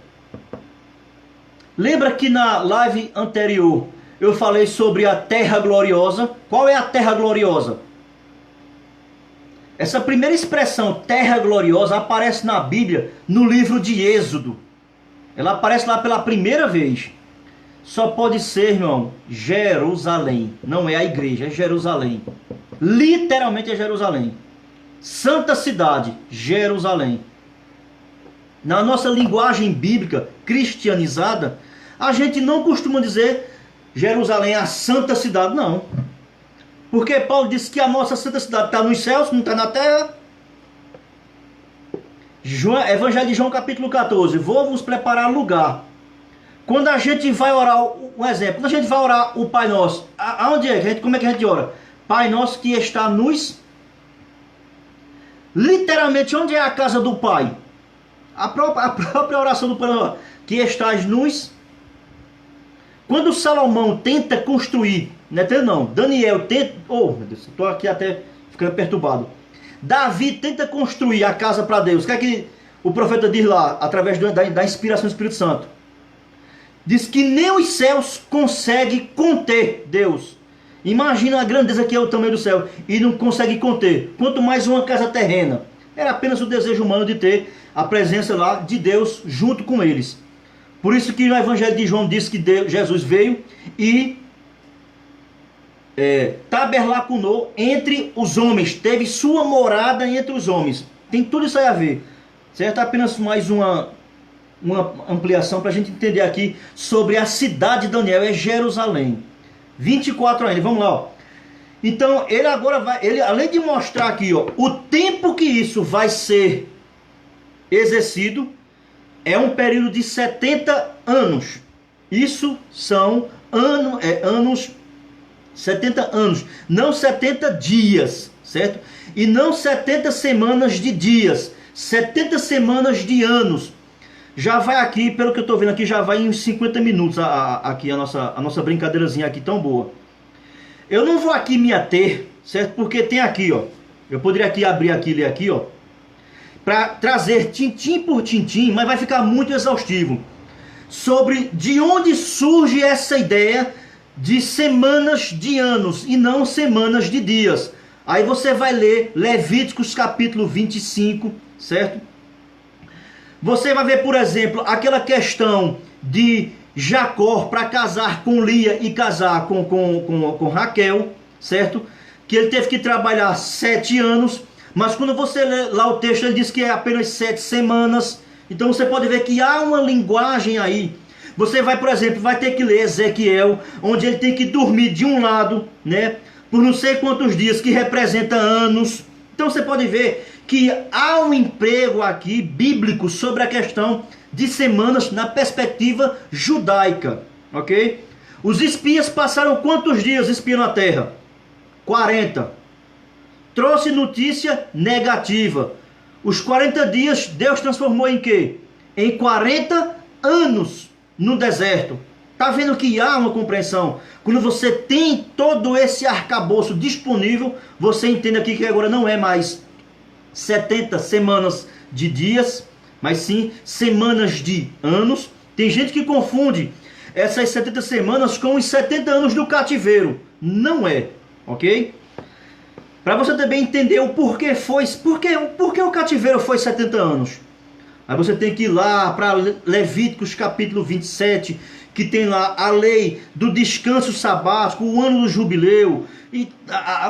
Lembra que na live anterior eu falei sobre a terra gloriosa? Qual é a terra gloriosa? Essa primeira expressão, terra gloriosa, aparece na Bíblia no livro de Êxodo. ela aparece lá pela primeira vez. Só pode ser, irmão, Jerusalém. Não é a igreja, é Jerusalém. Literalmente é Jerusalém. Santa cidade, Jerusalém. Na nossa linguagem bíblica cristianizada, a gente não costuma dizer Jerusalém é a santa cidade, não. Porque Paulo disse que a nossa santa cidade está nos céus, não está na terra. Evangelho de João capítulo 14. Vou vos preparar lugar. Quando a gente vai orar, um exemplo, quando a gente vai orar o Pai Nosso, aonde é? Como é que a gente ora? Pai Nosso que está nos... Literalmente, onde é a casa do Pai? A própria oração do Pai Nosso, que estás nos... Quando Salomão tenta construir, não, Daniel tenta... Oh, meu Deus, estou aqui até ficando perturbado. Davi tenta construir a casa para Deus. O que é que o profeta diz lá, através da inspiração do Espírito Santo? Diz que nem os céus conseguem conter Deus. Imagina a grandeza que é o tamanho do céu e não consegue conter. Quanto mais uma casa terrena. Era apenas o desejo humano de ter a presença lá de Deus junto com eles. Por isso que no Evangelho de João diz que Jesus veio e tabernaculou entre os homens. Teve sua morada entre os homens. Tem tudo isso aí a ver. Certo? Apenas mais uma ampliação para a gente entender aqui sobre a cidade de Daniel. É Jerusalém. 24 ainda. Vamos lá. Ó. Então ele agora vai... Ele, além de mostrar aqui ó, o tempo que isso vai ser exercido, é um período de 70 anos. Isso são anos, 70 anos, não 70 dias, certo? E não 70 semanas de dias, 70 semanas de anos. Já vai aqui, pelo que eu estou vendo aqui, já vai em 50 minutos aqui a nossa brincadeirazinha aqui tão boa. Eu não vou aqui me ater, certo? Porque tem aqui, ó. Eu poderia aqui abrir aqui e ler aqui, ó. Para trazer tintim por tintim, mas vai ficar muito exaustivo. Sobre de onde surge essa ideia de semanas de anos e não semanas de dias. Aí você vai ler Levíticos capítulo 25, certo? Você vai ver, por exemplo, aquela questão de Jacó para casar com Lia e casar com Raquel, certo? Que ele teve que trabalhar 7 anos. Mas quando você lê lá o texto, ele diz que é apenas 7 semanas. Então você pode ver que há uma linguagem aí. Você vai, por exemplo, vai ter que ler Ezequiel, onde ele tem que dormir de um lado, né? Por não sei quantos dias, que representa anos. Então você pode ver que há um emprego aqui bíblico sobre a questão de semanas na perspectiva judaica, ok? Os espias passaram quantos dias espiando a terra? 40. Trouxe notícia negativa. Os 40 dias Deus transformou em quê? Em 40 anos no deserto. Está vendo que há uma compreensão? Quando você tem todo esse arcabouço disponível, você entende aqui que agora não é mais 70 semanas de dias, mas sim semanas de anos. Tem gente que confunde essas 70 semanas com os 70 anos do cativeiro. Não é, ok? Para você também entender o porquê porque o cativeiro foi 70 anos. Aí você tem que ir lá para Levíticos capítulo 27, que tem lá a lei do descanso sabático, o ano do jubileu,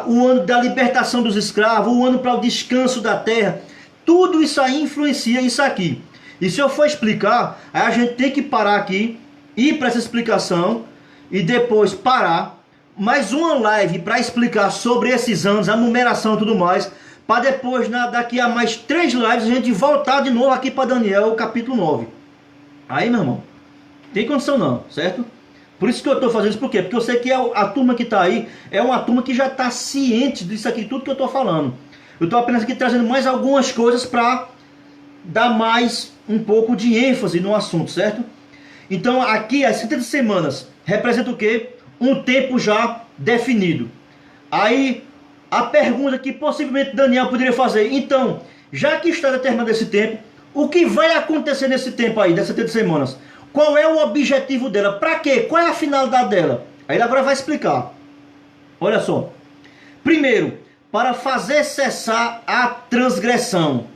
o ano da libertação dos escravos, o ano para o descanso da terra. Tudo isso aí influencia isso aqui. E se eu for explicar, aí a gente tem que parar aqui, ir para essa explicação e depois parar. Mais uma live para explicar sobre esses anos, a numeração e tudo mais, para depois, daqui a mais 3 lives, a gente voltar de novo aqui para Daniel, capítulo 9. Aí, meu irmão, tem condição não, certo? Por isso que eu estou fazendo isso, por quê? Porque eu sei que a turma que está aí é uma turma que já está ciente disso aqui, tudo que eu estou falando. Eu estou apenas aqui trazendo mais algumas coisas para dar mais um pouco de ênfase no assunto, certo? Então, aqui, as 70 semanas representa o quê? Um tempo já definido. Aí a pergunta que possivelmente Daniel poderia fazer: então, já que está determinado esse tempo, o que vai acontecer nesse tempo aí, dessas 70 semanas? Qual é o objetivo dela? Para quê? Qual é a finalidade dela? Aí ele agora vai explicar. Olha só. Primeiro, para fazer cessar a transgressão.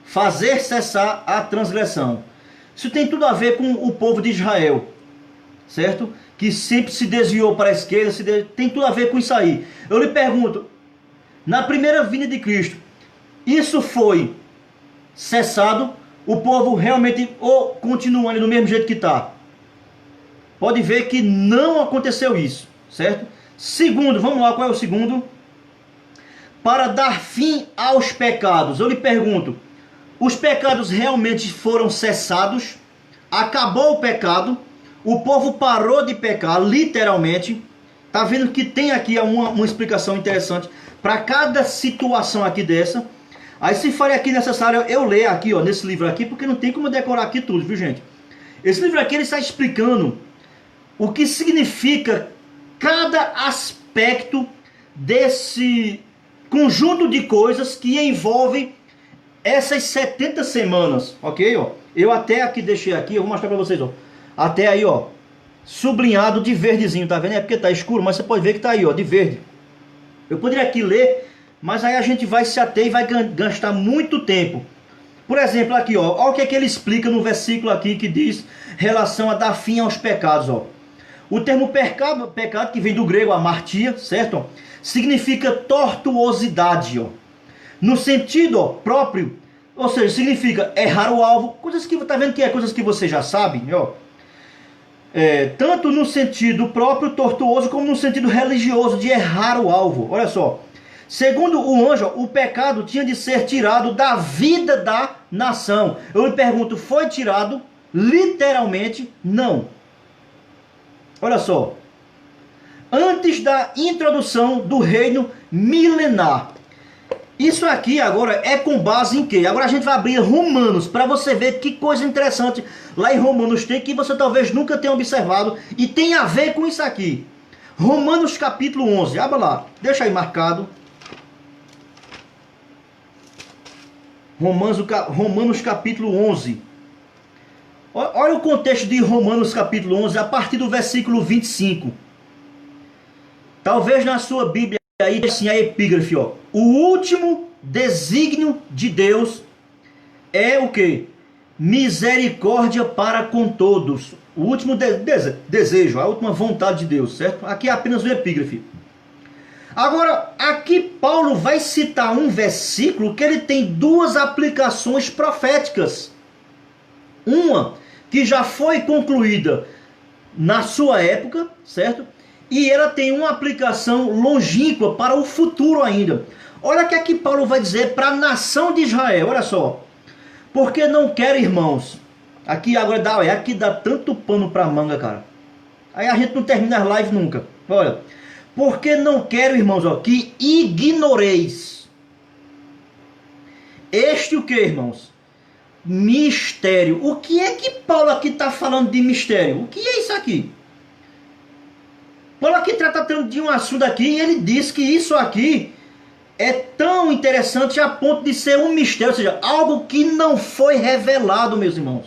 Fazer cessar a transgressão. Isso tem tudo a ver com o povo de Israel, certo? Que sempre se desviou para a esquerda, tem tudo a ver com isso aí. Eu lhe pergunto, na primeira vinda de Cristo, isso foi cessado? O povo realmente ou continuando do mesmo jeito que está? Pode ver que não aconteceu isso, certo? Segundo, vamos lá, qual é o segundo? Para dar fim aos pecados. Eu lhe pergunto, os pecados realmente foram cessados? Acabou o pecado? O povo parou de pecar, literalmente? Tá vendo que tem aqui uma explicação interessante para cada situação aqui dessa. Aí se for aqui necessário eu ler aqui, ó, nesse livro aqui, porque não tem como eu decorar aqui tudo, viu gente? Esse livro aqui ele está explicando o que significa cada aspecto desse conjunto de coisas que envolvem essas 70 semanas, ok? Ó, eu até aqui deixei aqui, eu vou mostrar para vocês, ó. Até aí, ó, sublinhado de verdezinho, tá vendo? É porque tá escuro, mas você pode ver que tá aí, ó, de verde. Eu poderia aqui ler, mas aí a gente vai se ater e vai gastar muito tempo. Por exemplo, aqui, ó, olha o que é que ele explica no versículo aqui que diz relação a dar fim aos pecados, ó. O termo pecado, que vem do grego amartia, certo? Significa tortuosidade, ó. No sentido, ó, próprio, ou seja, significa errar o alvo, coisas que tá vendo que é coisas que você já sabe, ó. Tanto no sentido próprio tortuoso como no sentido religioso de errar o alvo. Olha só. Segundo o anjo, o pecado tinha de ser tirado da vida da nação. Eu me pergunto, foi tirado? Literalmente, não. Olha só. Antes da introdução do reino milenar. Isso aqui agora é com base em quê? Agora a gente vai abrir Romanos para você ver que coisa interessante lá em Romanos tem que você talvez nunca tenha observado e tem a ver com isso aqui. Romanos capítulo 11, abra lá, deixa aí marcado. Romanos capítulo 11. Olha o contexto de Romanos capítulo 11 a partir do versículo 25. Talvez na sua Bíblia aí assim a epígrafe, ó. O último desígnio de Deus é o que? Misericórdia para com todos. O último desejo, a última vontade de Deus, certo? Aqui é apenas um epígrafe. Agora, aqui Paulo vai citar um versículo que ele tem duas aplicações proféticas. Uma que já foi concluída na sua época, certo? E ela tem uma aplicação longínqua para o futuro ainda. Olha o que aqui Paulo vai dizer para a nação de Israel, olha só. Porque não quero, irmãos, aqui agora aqui dá tanto pano para manga, cara. Aí a gente não termina as lives nunca. Olha, porque não quero, irmãos, ó, que ignoreis este o que, irmãos? Mistério. O que é que Paulo aqui está falando de mistério? O que é isso aqui? Paulo aqui está tratando de um assunto aqui e ele diz que isso aqui é tão interessante a ponto de ser um mistério, ou seja, algo que não foi revelado, meus irmãos.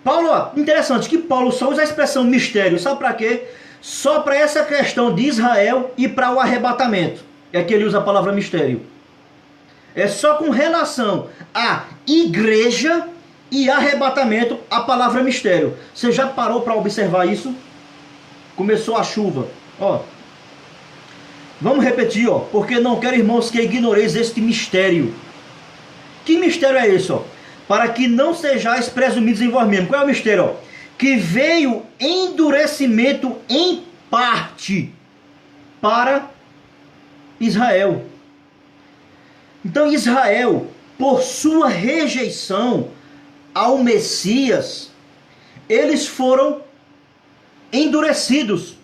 Paulo, ó, interessante que Paulo só usa a expressão mistério, sabe para quê? Só para essa questão de Israel e para o arrebatamento é que ele usa a palavra mistério. É só com relação à igreja e arrebatamento a palavra mistério. Você já parou para observar isso? Começou a chuva, ó. Vamos repetir, ó. Porque não quero, irmãos, que ignoreis este mistério. Que mistério é esse, ó? Para que não sejais presumidos em vós mesmos. Qual é o mistério, ó? Que veio endurecimento em parte para Israel. Então Israel, por sua rejeição ao Messias, eles foram endurecidos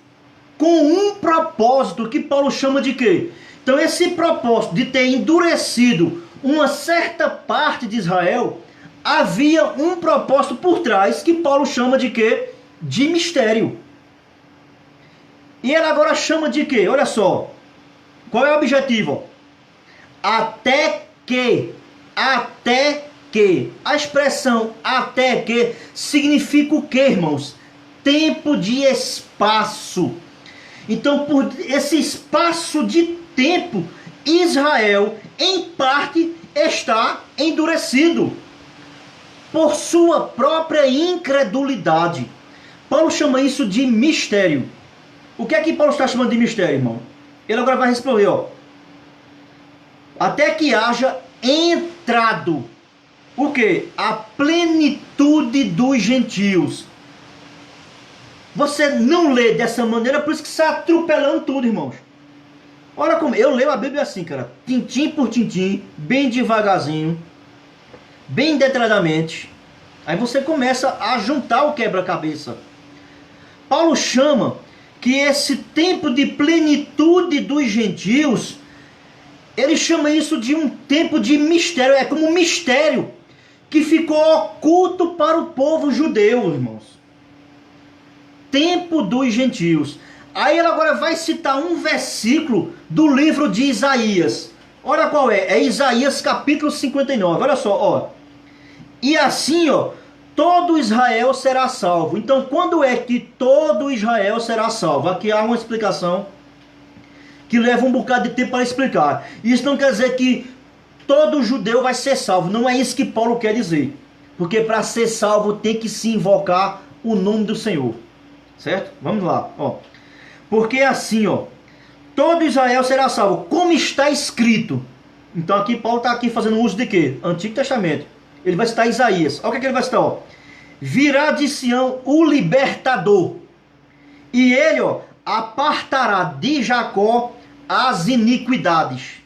com um propósito que Paulo chama de quê? Então esse propósito de ter endurecido uma certa parte de Israel, havia um propósito por trás que Paulo chama de quê? De mistério. E ele agora chama de quê? Olha só. Qual é o objetivo? Até que. A expressão até que significa o quê, irmãos? Tempo de espaço. Então, por esse espaço de tempo, Israel, em parte, está endurecido. por sua própria incredulidade. Paulo chama isso de mistério. O que é que Paulo está chamando de mistério, irmão? Ele agora vai responder, ó. Até que haja entrado o quê? A plenitude dos gentios. Você não lê dessa maneira, por isso que você está atropelando tudo, irmãos. Olha como eu leio a Bíblia assim, cara, tintim por tintim, bem devagarzinho, bem detalhadamente. Aí você começa a juntar o quebra-cabeça. Paulo chama que esse tempo de plenitude dos gentios, ele chama isso de um tempo de mistério. É como um mistério que ficou oculto para o povo judeu, irmãos. Tempo dos gentios. Aí ele agora vai citar um versículo do livro de Isaías. Olha qual é. É Isaías capítulo 59. Olha só, ó. E assim, ó, todo Israel será salvo. Então, quando é que todo Israel será salvo? Aqui há uma explicação que leva um bocado de tempo para explicar. Isso não quer dizer que todo judeu vai ser salvo. Não é isso que Paulo quer dizer. Porque para ser salvo tem que se invocar o nome do Senhor. Certo? Vamos lá, ó. Porque assim, ó, todo Israel será salvo, como está escrito. Então aqui Paulo está aqui fazendo uso de quê? Antigo Testamento. Ele vai citar Isaías. Olha o que ele vai citar, ó. Virá de Sião o libertador, e ele, ó, apartará de Jacó as iniquidades.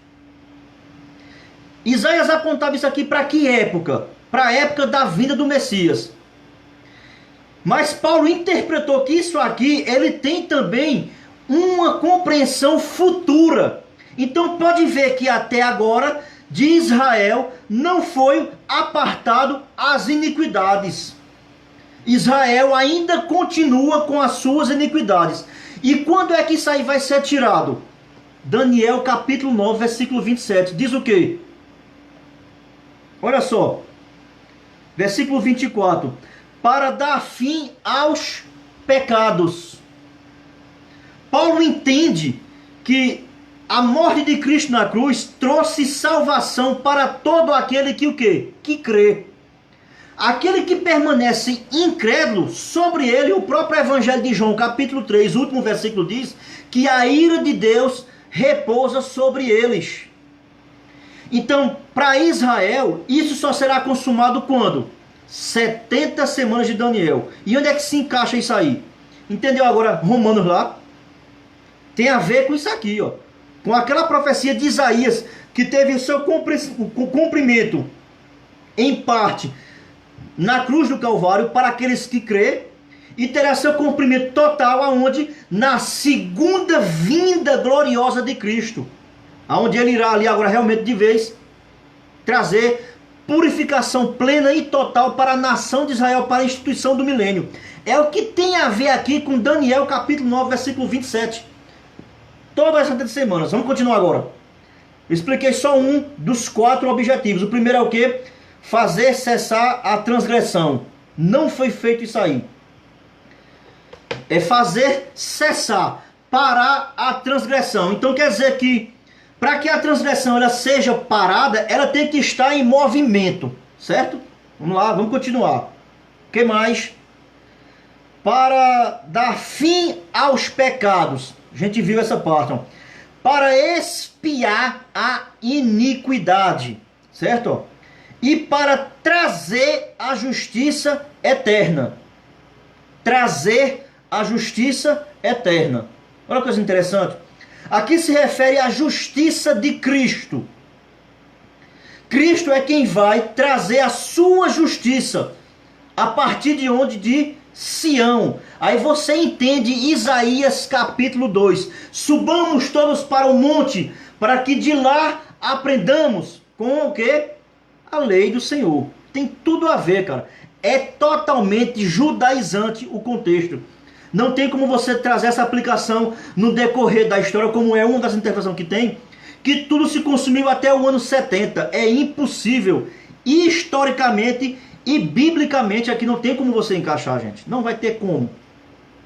Isaías apontava isso aqui para que época? Para a época da vinda do Messias. Mas Paulo interpretou que isso aqui, ele tem também uma compreensão futura. Então pode ver que até agora de Israel não foi apartado as iniquidades. Israel ainda continua com as suas iniquidades. E quando é que isso aí vai ser tirado? Daniel capítulo 9, versículo 27. Diz o quê? Olha só. Versículo 24. Para dar fim aos pecados. Paulo entende que a morte de Cristo na cruz trouxe salvação para todo aquele que o quê? Que crê. Aquele que permanece incrédulo, sobre ele o próprio Evangelho de João, capítulo 3, último versículo diz que a ira de Deus repousa sobre eles. Então, para Israel, isso só será consumado quando? 70 semanas de Daniel. E onde é que se encaixa isso aí? Entendeu agora Romanos lá? Tem a ver com isso aqui, ó. Com aquela profecia de Isaías, que teve o seu cumprimento, em parte, na cruz do Calvário, para aqueles que crê, e terá seu cumprimento total aonde? Na segunda vinda gloriosa de Cristo. Aonde ele irá ali agora realmente de vez trazer purificação plena e total para a nação de Israel, para a instituição do milênio. É o que tem a ver aqui com Daniel capítulo 9, versículo 27. Todas as 70 semanas. Vamos continuar agora. Eu expliquei só um dos 4 objetivos. O primeiro é o quê? Fazer cessar a transgressão. Não foi feito isso aí. É fazer cessar, parar a transgressão. Então quer dizer que para que a transgressão ela seja parada, ela tem que estar em movimento, certo? Vamos lá, vamos continuar. O que mais? Para dar fim aos pecados. A gente viu essa parte, ó. Para expiar a iniquidade, certo? E para trazer a justiça eterna. Trazer a justiça eterna. Olha que coisa interessante. Aqui se refere à justiça de Cristo. Cristo é quem vai trazer a sua justiça. A partir de onde? De Sião. Aí você entende Isaías capítulo 2. Subamos todos para o monte, para que de lá aprendamos com o quê? A lei do Senhor. Tem tudo a ver, cara. É totalmente judaizante o contexto. Não tem como você trazer essa aplicação no decorrer da história, como é uma das interpretações que tem, que tudo se consumiu até o ano 70. É impossível. Historicamente e biblicamente aqui não tem como você encaixar, gente. Não vai ter como.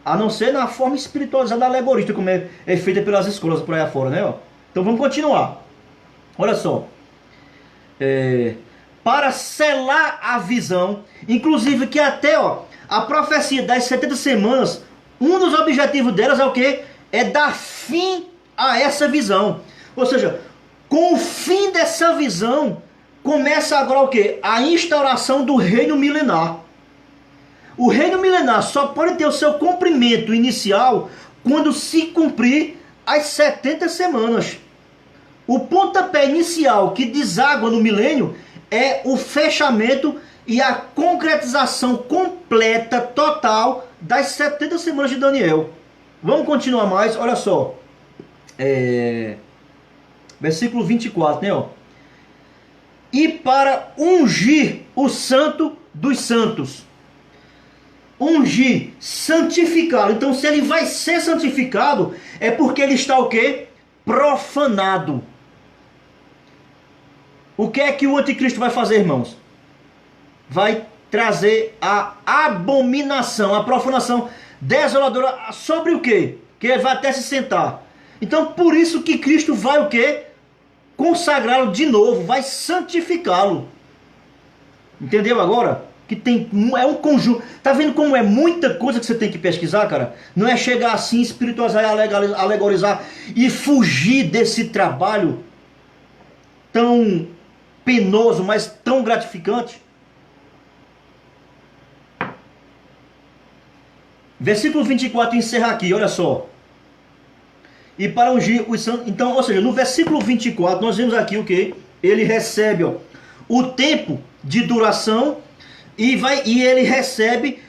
A não ser na forma espiritualizada alegorista, como é feita pelas escolas por aí afora, né? Ó. Então vamos continuar. Olha só. para selar a visão, inclusive que até a profecia das 70 semanas, um dos objetivos delas é o quê? É dar fim a essa visão. Ou seja, com o fim dessa visão, começa agora o quê? A instauração do reino milenar. O reino milenar só pode ter o seu cumprimento inicial quando se cumprir as 70 semanas. O pontapé inicial que deságua no milênio é o fechamento e a concretização completa, total, das 70 semanas de Daniel. Vamos continuar mais, olha só. Versículo 24, né? E para ungir o santo dos santos. Ungir, santificá-lo. Então, se ele vai ser santificado, é porque ele está o quê? Profanado. O que é que o anticristo vai fazer, irmãos? Vai trazer a abominação, a profanação desoladora sobre o quê? Que ele vai até se sentar. Então, por isso que Cristo vai o quê? Consagrá-lo de novo, vai santificá-lo. Entendeu agora? Que tem, é um conjunto. Tá vendo como é muita coisa que você tem que pesquisar, cara? Não é chegar assim, espiritualizar, alegorizar e fugir desse trabalho tão penoso, mas tão gratificante. Versículo 24 encerra aqui, olha só. E para ungir os santos. Então, ou seja, no versículo 24 nós vemos aqui o que? Ele recebe o tempo de duração e ele recebe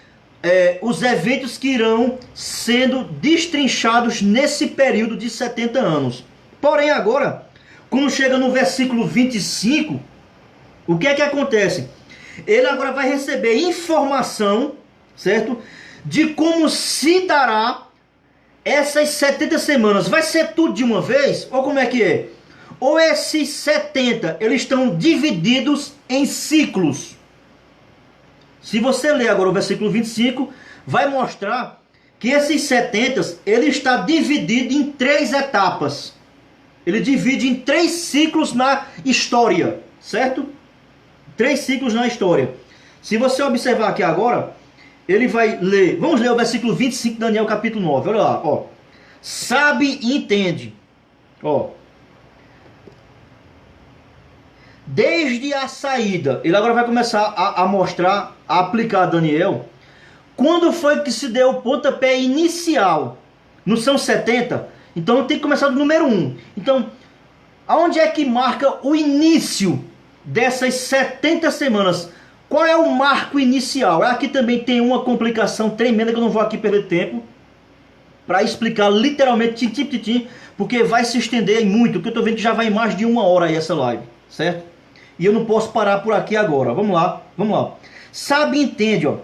os eventos que irão sendo destrinchados nesse período de 70 anos. Porém agora, quando chega no versículo 25, o que é que acontece? Ele agora vai receber informação, certo? De como se dará essas 70 semanas. Vai ser tudo de uma vez? Ou como é que é? Ou esses 70, eles estão divididos em ciclos. Se você ler agora o versículo 25, vai mostrar que esses 70, ele está dividido em 3 etapas. Ele divide em 3 ciclos na história, certo? 3 ciclos na história. Se você observar aqui agora, ele vai ler, vamos ler o versículo 25 de Daniel capítulo 9, olha lá, ó. Sabe e entende, ó. Desde a saída, ele agora vai começar a mostrar, a aplicar a Daniel, quando foi que se deu o pontapé inicial. Não são 70? Então tem que começar do número 1. Então, aonde é que marca o início dessas 70 semanas? Qual é o marco inicial? Aqui também tem uma complicação tremenda que eu não vou aqui perder tempo para explicar literalmente, tim, porque vai se estender muito, porque eu estou vendo que já vai mais de 1 hora aí essa live, certo? E eu não posso parar por aqui agora. Vamos lá. Sabe e entende, ó.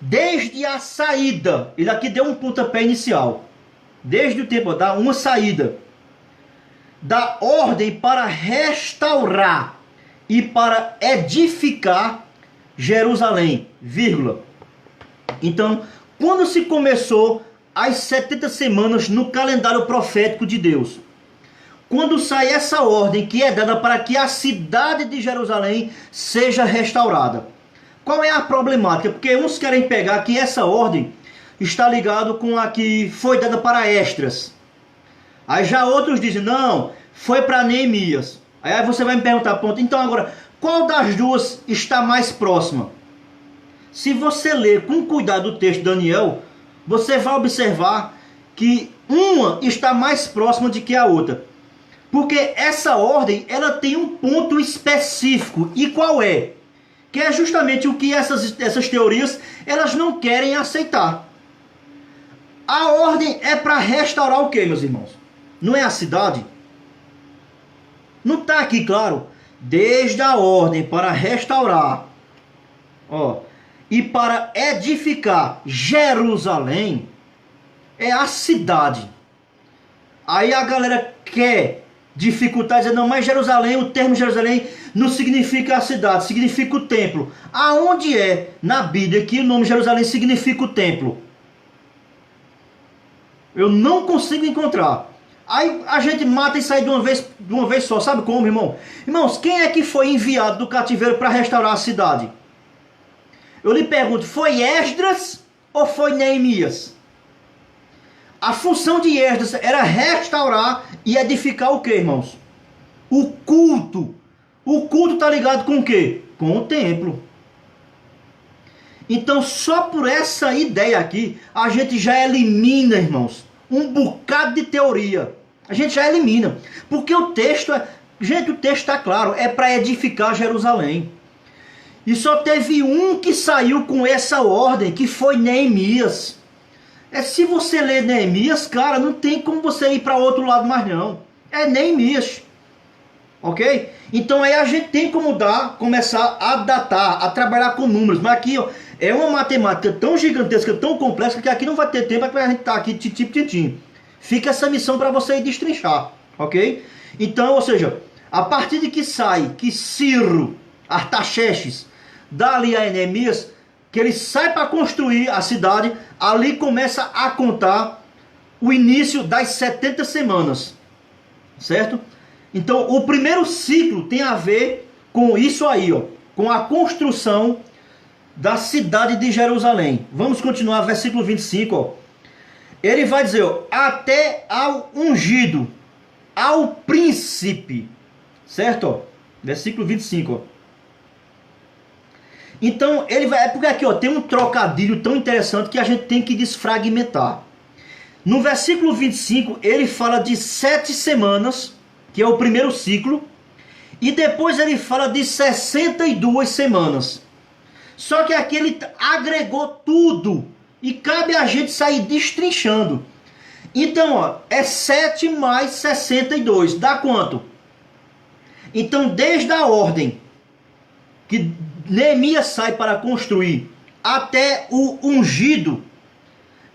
Desde a saída, ele aqui deu um pontapé inicial. Desde o tempo, dá uma saída. Da ordem para restaurar e para edificar Jerusalém, vírgula. Então, quando se começou as 70 semanas no calendário profético de Deus, quando sai essa ordem que é dada para que a cidade de Jerusalém seja restaurada. Qual é a problemática? Porque uns querem pegar que essa ordem está ligado com a que foi dada para Esdras. Aí já outros dizem, não, foi para Neemias. Aí você vai me perguntar, ponto, então agora, qual das duas está mais próxima? Se você ler com cuidado o texto de Daniel, você vai observar que uma está mais próxima do que a outra. Porque essa ordem, ela tem um ponto específico. E qual é? Que é justamente o que essas teorias, elas não querem aceitar. A ordem é para restaurar o quê, meus irmãos? Não é a cidade? Não está aqui, claro? Desde a ordem para restaurar, ó, e para edificar Jerusalém, é a cidade. Aí a galera quer dificultar, dizer, não, mas Jerusalém, o termo Jerusalém não significa a cidade, significa o templo. Aonde é na Bíblia que o nome Jerusalém significa o templo? Eu não consigo encontrar. Aí a gente mata e sai de uma vez só. Sabe como, irmão? Irmãos, quem é que foi enviado do cativeiro para restaurar a cidade? Eu lhe pergunto, foi Esdras ou foi Neemias? A função de Esdras era restaurar e edificar o que, irmãos? O culto. O culto está ligado com o quê? Com o templo. Então, só por essa ideia aqui, a gente já elimina, irmãos, um bocado de teoria. A gente já elimina. Porque o texto é... Gente, o texto está claro. É para edificar Jerusalém. E só teve um que saiu com essa ordem, que foi Neemias. Se você ler Neemias, cara, não tem como você ir para outro lado mais não. É Neemias. Ok? Então aí a gente tem como começar a datar, a trabalhar com números. Mas aqui, ó, é uma matemática tão gigantesca, tão complexa, que aqui não vai ter tempo para a gente estar aqui tintim. Fica essa missão para você ir destrinchar. Ok? Então, ou seja, a partir de que sai, que Ciro, Artaxerxes, dá ali a Neemias, que ele sai para construir a cidade, ali começa a contar o início das 70 semanas. Certo? Então, o primeiro ciclo tem a ver com isso aí, ó, com a construção da cidade de Jerusalém. Vamos continuar, versículo 25, ó. Ele vai dizer, ó, até ao ungido, ao príncipe, certo? Ó, versículo 25, ó. Então, ele vai, é porque aqui, ó, tem um trocadilho tão interessante que a gente tem que desfragmentar. No versículo 25, ele fala de 7 semanas, que é o primeiro ciclo, e depois ele fala de 62 semanas. Só que aqui ele agregou tudo, e cabe a gente sair destrinchando. Então, ó, é 7 mais 62, dá quanto? Então, desde a ordem que Neemias sai para construir até o ungido,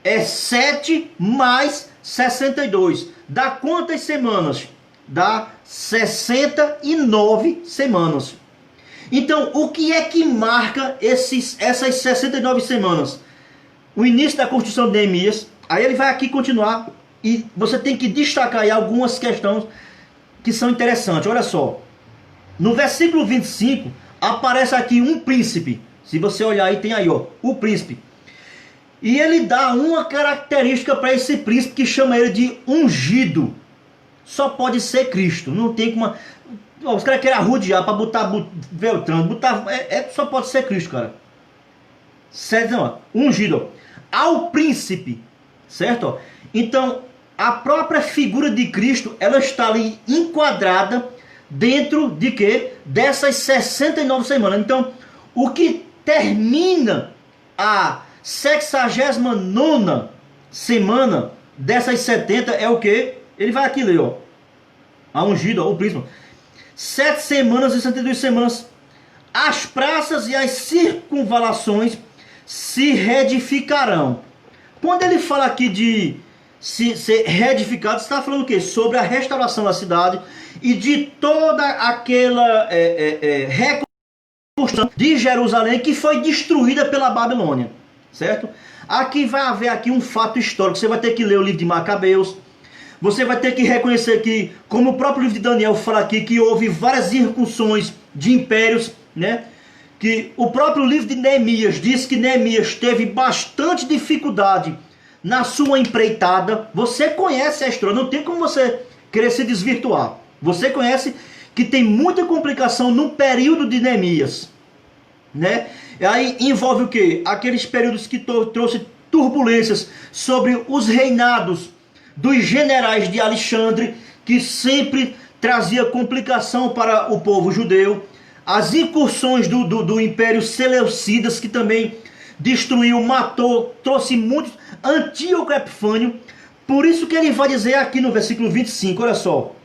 é 7 mais 62. Dá quantas semanas? Dá 69 semanas. Então, o que é que marca essas 69 semanas? O início da construção de Neemias. Aí ele vai aqui continuar. E você tem que destacar aí algumas questões que são interessantes. Olha só. No versículo 25, aparece aqui um príncipe. Se você olhar aí, tem aí, ó, o príncipe. E ele dá uma característica para esse príncipe que chama ele de ungido. Só pode ser Cristo. Não tem como... Os caras querem arrodear para botar Beltrano. Só pode ser Cristo, cara. Certo? Não, ungido. Ao príncipe. Certo? Então, a própria figura de Cristo, ela está ali enquadrada dentro de quê? Dessas 69 semanas. Então, o que termina a 69ª semana dessas 70 é o que? Ele vai aqui ler, ó. A ungido, ó, o príncipe. 7 semanas e 72 semanas. As praças e as circunvalações se reedificarão. Quando ele fala aqui de ser reedificado, está falando o quê? Sobre a restauração da cidade e de toda aquela reconstrução de Jerusalém que foi destruída pela Babilônia, certo? Aqui vai haver aqui um fato histórico. Você vai ter que ler o livro de Macabeus. Você vai ter que reconhecer que, como o próprio livro de Daniel fala aqui, que houve várias incursões de impérios, né? Que o próprio livro de Neemias diz que Neemias teve bastante dificuldade na sua empreitada. Você conhece a história, não tem como você querer se desvirtuar. Você conhece que tem muita complicação no período de Neemias, né? E aí envolve o quê? Aqueles períodos que trouxe turbulências sobre os reinados dos generais de Alexandre, que sempre trazia complicação para o povo judeu. As incursões do Império Seleucidas, que também destruiu, matou, trouxe muitos. Antíoco Epifânio. Por isso que ele vai dizer aqui no versículo 25, olha só.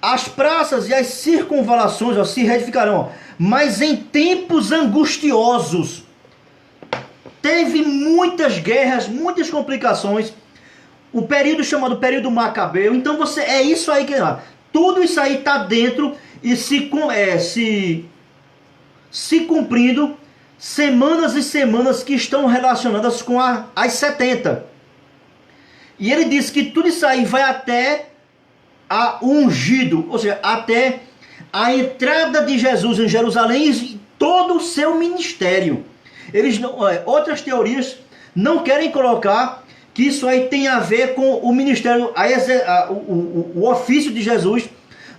As praças e as circunvalações, ó, se reedificarão, ó, mas em tempos angustiosos. Teve muitas guerras, muitas complicações. O período chamado período Macabeu. Então é isso aí que... Tudo isso aí está dentro e se cumprindo semanas e semanas que estão relacionadas com as 70. E ele diz que tudo isso aí vai até a ungido, ou seja, até a entrada de Jesus em Jerusalém e todo o seu ministério. Eles outras teorias não querem colocar que isso aí tem a ver com o ministério, o ofício de Jesus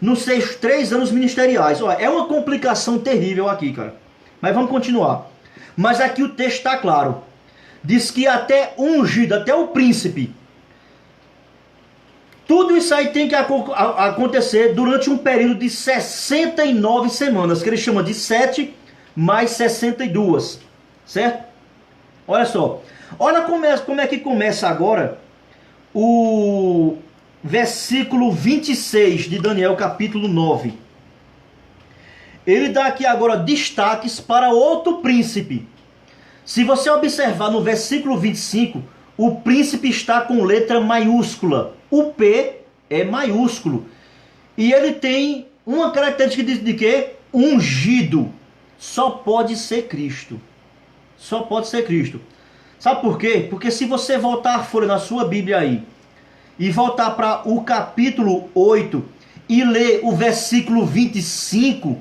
nos seus 3 anos ministeriais. É uma complicação terrível aqui, cara. Mas vamos continuar. Mas aqui o texto está claro. Diz que até ungido, até o príncipe. Tudo isso aí tem que acontecer durante um período de 69 semanas, que ele chama de 7 mais 62. Certo? Olha só. Olha como é que começa agora o versículo 26 de Daniel, capítulo 9. Ele dá aqui agora destaques para outro príncipe. Se você observar no versículo 25, o príncipe está com letra maiúscula. O P é maiúsculo. E ele tem uma característica de quê? Ungido. Só pode ser Cristo. Só pode ser Cristo. Sabe por quê? Porque se você voltar a folha na sua Bíblia aí, e voltar para o capítulo 8, e ler o versículo 25,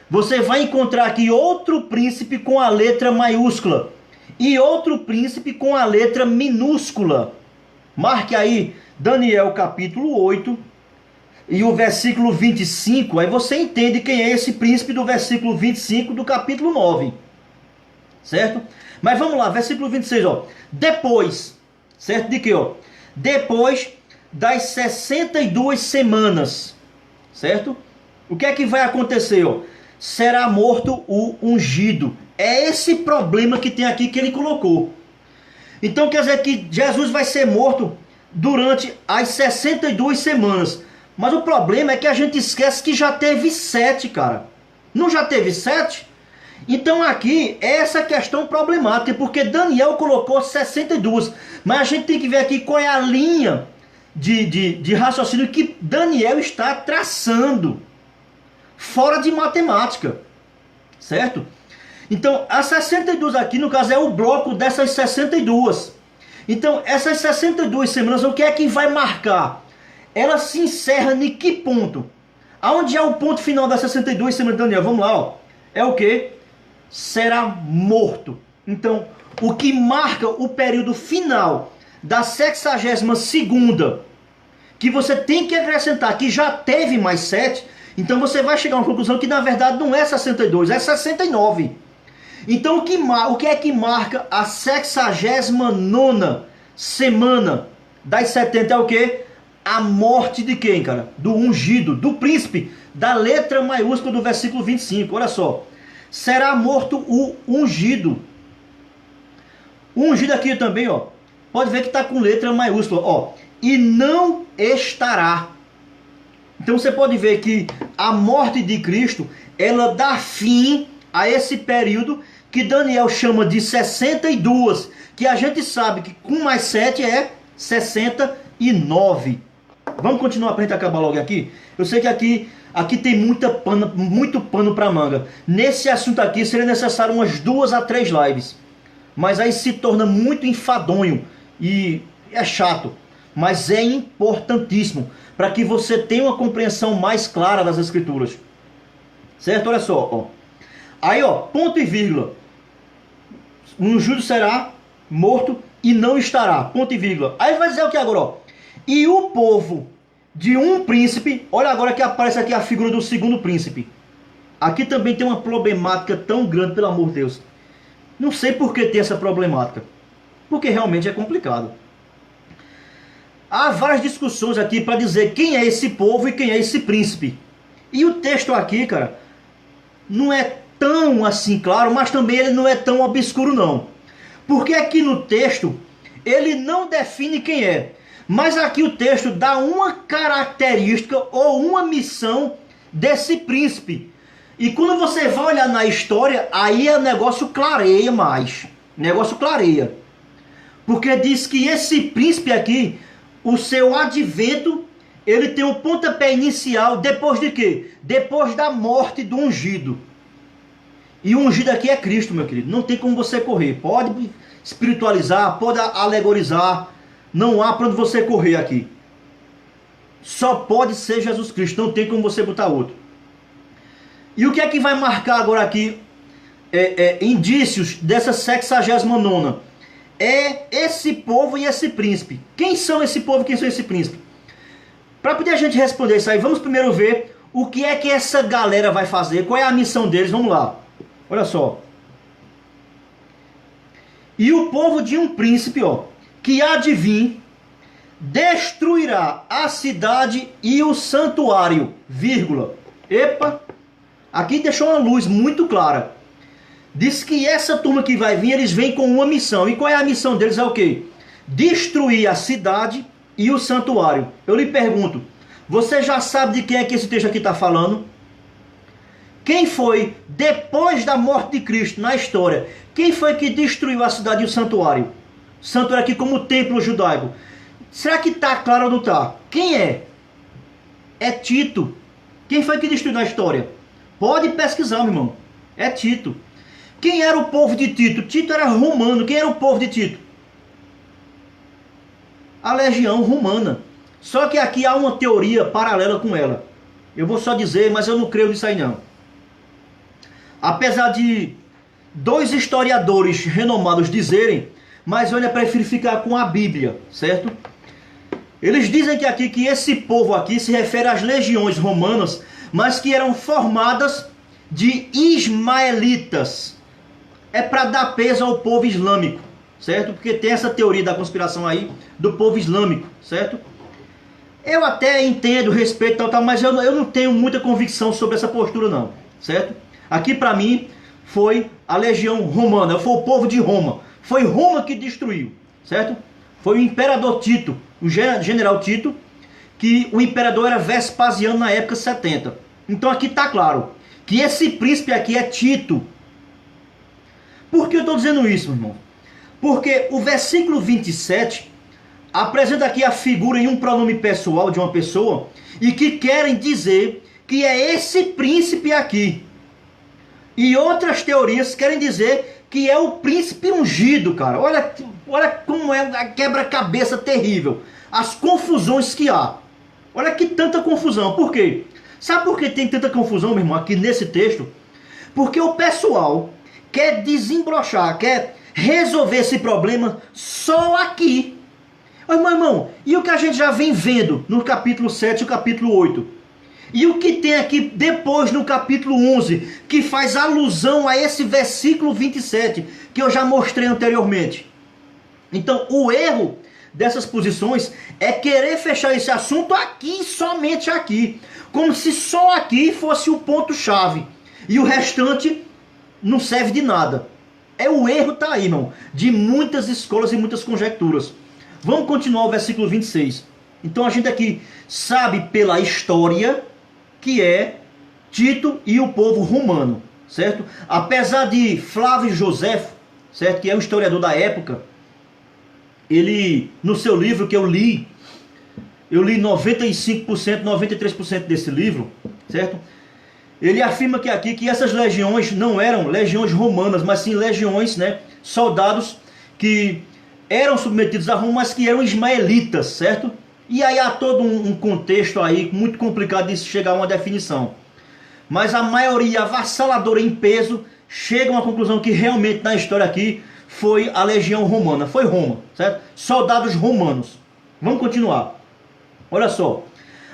você vai encontrar aqui outro príncipe com a letra maiúscula, e outro príncipe com a letra minúscula. Marque aí Daniel capítulo 8, e o versículo 25, aí você entende quem é esse príncipe do versículo 25 do capítulo 9. Certo? Mas vamos lá, versículo 26, ó. Depois, certo? De que, ó? Depois das 62 semanas, certo? O que é que vai acontecer, ó? Será morto o ungido. É esse problema que tem aqui que ele colocou. Então quer dizer que Jesus vai ser morto durante as 62 semanas. Mas o problema é que a gente esquece que já teve 7, cara. Não já teve 7? Então aqui é essa questão problemática, porque Daniel colocou 62, mas a gente tem que ver aqui qual é a linha de raciocínio que Daniel está traçando, fora de matemática, certo? Então as 62 aqui, no caso, é o bloco dessas 62. Então essas 62 semanas, o que é que vai marcar? Ela se encerra em que ponto? Aonde é o ponto final das 62 semanas de Daniel? Vamos lá, ó. É o que? Será morto. Então, o que marca o período final da 62ª, que você tem que acrescentar que já teve mais 7, então você vai chegar a uma conclusão que na verdade não é 62, é 69. Então o que é que marca a 69ª semana das 70? É o que? A morte de quem, cara? Do ungido, do príncipe, da letra maiúscula do versículo 25. Olha só. Será morto o ungido. O ungido aqui também, ó. Pode ver que está com letra maiúscula, ó. E não estará. Então você pode ver que a morte de Cristo, ela dá fim a esse período que Daniel chama de 62, que a gente sabe que com mais 7 é 69. Vamos continuar para a gente acabar logo aqui? Eu sei que aqui tem muito pano para manga. Nesse assunto aqui seria necessário umas 2 a 3 lives. Mas aí se torna muito enfadonho e é chato. Mas é importantíssimo para que você tenha uma compreensão mais clara das Escrituras. Certo? Olha só. Ó. Aí, ó, ponto e vírgula. O ungido será morto e não estará. Ponto e vírgula. Aí vai dizer o que agora? Ó. E o povo de um príncipe, olha agora que aparece aqui a figura do segundo príncipe. Aqui também tem uma problemática tão grande, pelo amor de Deus. Não sei por que tem essa problemática. Porque realmente é complicado. Há várias discussões aqui para dizer quem é esse povo e quem é esse príncipe. E o texto aqui, cara, não é tão assim claro, mas também ele não é tão obscuro não. Porque aqui no texto, ele não define quem é. Mas aqui o texto dá uma característica ou uma missão desse príncipe. E quando você vai olhar na história, aí o negócio clareia mais. O negócio clareia. Porque diz que esse príncipe aqui, o seu advento, ele tem um pontapé inicial depois de quê? Depois da morte do ungido. E o ungido aqui é Cristo, meu querido. Não tem como você correr. Pode espiritualizar, pode alegorizar, Não há para onde você correr aqui. Só pode ser Jesus Cristo, não tem como você botar outro. E o que é que vai marcar agora aqui indícios dessa 69ª? É esse povo e esse príncipe. Quem são esse povo e quem são esse príncipe? Para poder a gente responder isso aí, vamos primeiro ver o que é que essa galera vai fazer, qual é a missão deles. Vamos lá, olha só. E o povo de um príncipe, ó, que há de vir, destruirá a cidade e o santuário, vírgula. Epa, aqui deixou uma luz muito clara. Diz que essa turma que vai vir, eles vêm com uma missão. E qual é a missão deles? É o quê? Destruir a cidade e o santuário. Eu lhe pergunto, você já sabe de quem é que esse texto aqui está falando? Quem foi, depois da morte de Cristo, na história, quem foi que destruiu a cidade e o santuário? O santuário aqui como templo judaico. Será que está claro ou não está? Quem é? É Tito. Quem foi que destruiu na história? Pode pesquisar, meu irmão. É Tito. Quem era o povo de Tito? Tito era romano. Quem era o povo de Tito? A legião romana. Só que aqui há uma teoria paralela com ela. Eu vou só dizer, mas eu não creio nisso aí não. Apesar de dois historiadores renomados dizerem, mas eu ainda prefiro ficar com a Bíblia, certo? Eles dizem que aqui que esse povo aqui se refere às legiões romanas, mas que eram formadas de ismaelitas. É para dar peso ao povo islâmico, certo? Porque tem essa teoria da conspiração aí do povo islâmico, certo? Eu até entendo, respeito tal, mas eu não tenho muita convicção sobre essa postura não, certo? Aqui para mim foi a legião romana, foi o povo de Roma. Foi Roma que destruiu, certo? Foi o imperador Tito, o general Tito, que o imperador era Vespasiano na época 70. Então aqui está claro que esse príncipe aqui é Tito. Por que eu estou dizendo isso, meu irmão? Porque o versículo 27 apresenta aqui a figura em um pronome pessoal de uma pessoa e que querem dizer que é esse príncipe aqui. E outras teorias querem dizer que é o príncipe ungido, cara. Olha como é a quebra-cabeça terrível. As confusões que há. Olha que tanta confusão. Por quê? Sabe por que tem tanta confusão, meu irmão, aqui nesse texto? Porque o pessoal quer desembrochar, quer resolver esse problema só aqui. Ô, irmão, e o que a gente já vem vendo no capítulo 7 e o capítulo 8? E o que tem aqui depois no capítulo 11, que faz alusão a esse versículo 27, que eu já mostrei anteriormente. Então, o erro dessas posições é querer fechar esse assunto aqui, somente aqui. Como se só aqui fosse o ponto-chave. E o restante não serve de nada. O erro está aí, irmão, de muitas escolas e muitas conjecturas. Vamos continuar o versículo 26. Então a gente aqui sabe pela história que é Tito e o povo romano, certo? Apesar de Flávio Josefo, certo, que é um historiador da época, ele, no seu livro que eu li 95%, 93% desse livro, certo? Ele afirma que aqui que essas legiões não eram legiões romanas, mas sim legiões, né, soldados que eram submetidos a Roma, mas que eram ismaelitas, certo? E aí há todo um contexto aí muito complicado de chegar a uma definição. Mas a maioria avassaladora em peso chega a uma conclusão que realmente na história aqui foi a legião romana, foi Roma, certo? Soldados romanos. Vamos continuar. Olha só.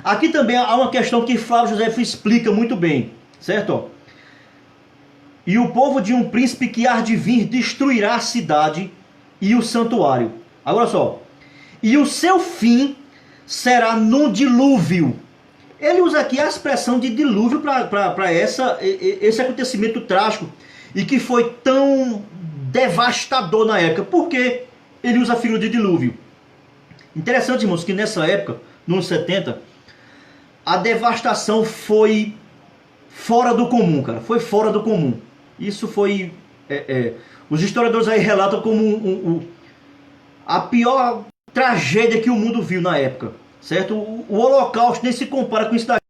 Aqui também há uma questão que Flávio Josefo explica muito bem, certo? E o povo de um príncipe que há de vir destruirá a cidade e o santuário. Agora só. E o seu fim será no dilúvio. Ele usa aqui a expressão de dilúvio para esse acontecimento trágico e que foi tão devastador na época. Por que ele usa a figura de dilúvio? Interessante, irmãos, que nessa época, nos 70, a devastação foi fora do comum, cara. Foi fora do comum. Isso foi... os historiadores aí relatam como a pior tragédia que o mundo viu na época, certo? O Holocausto nem se compara com isso daqui.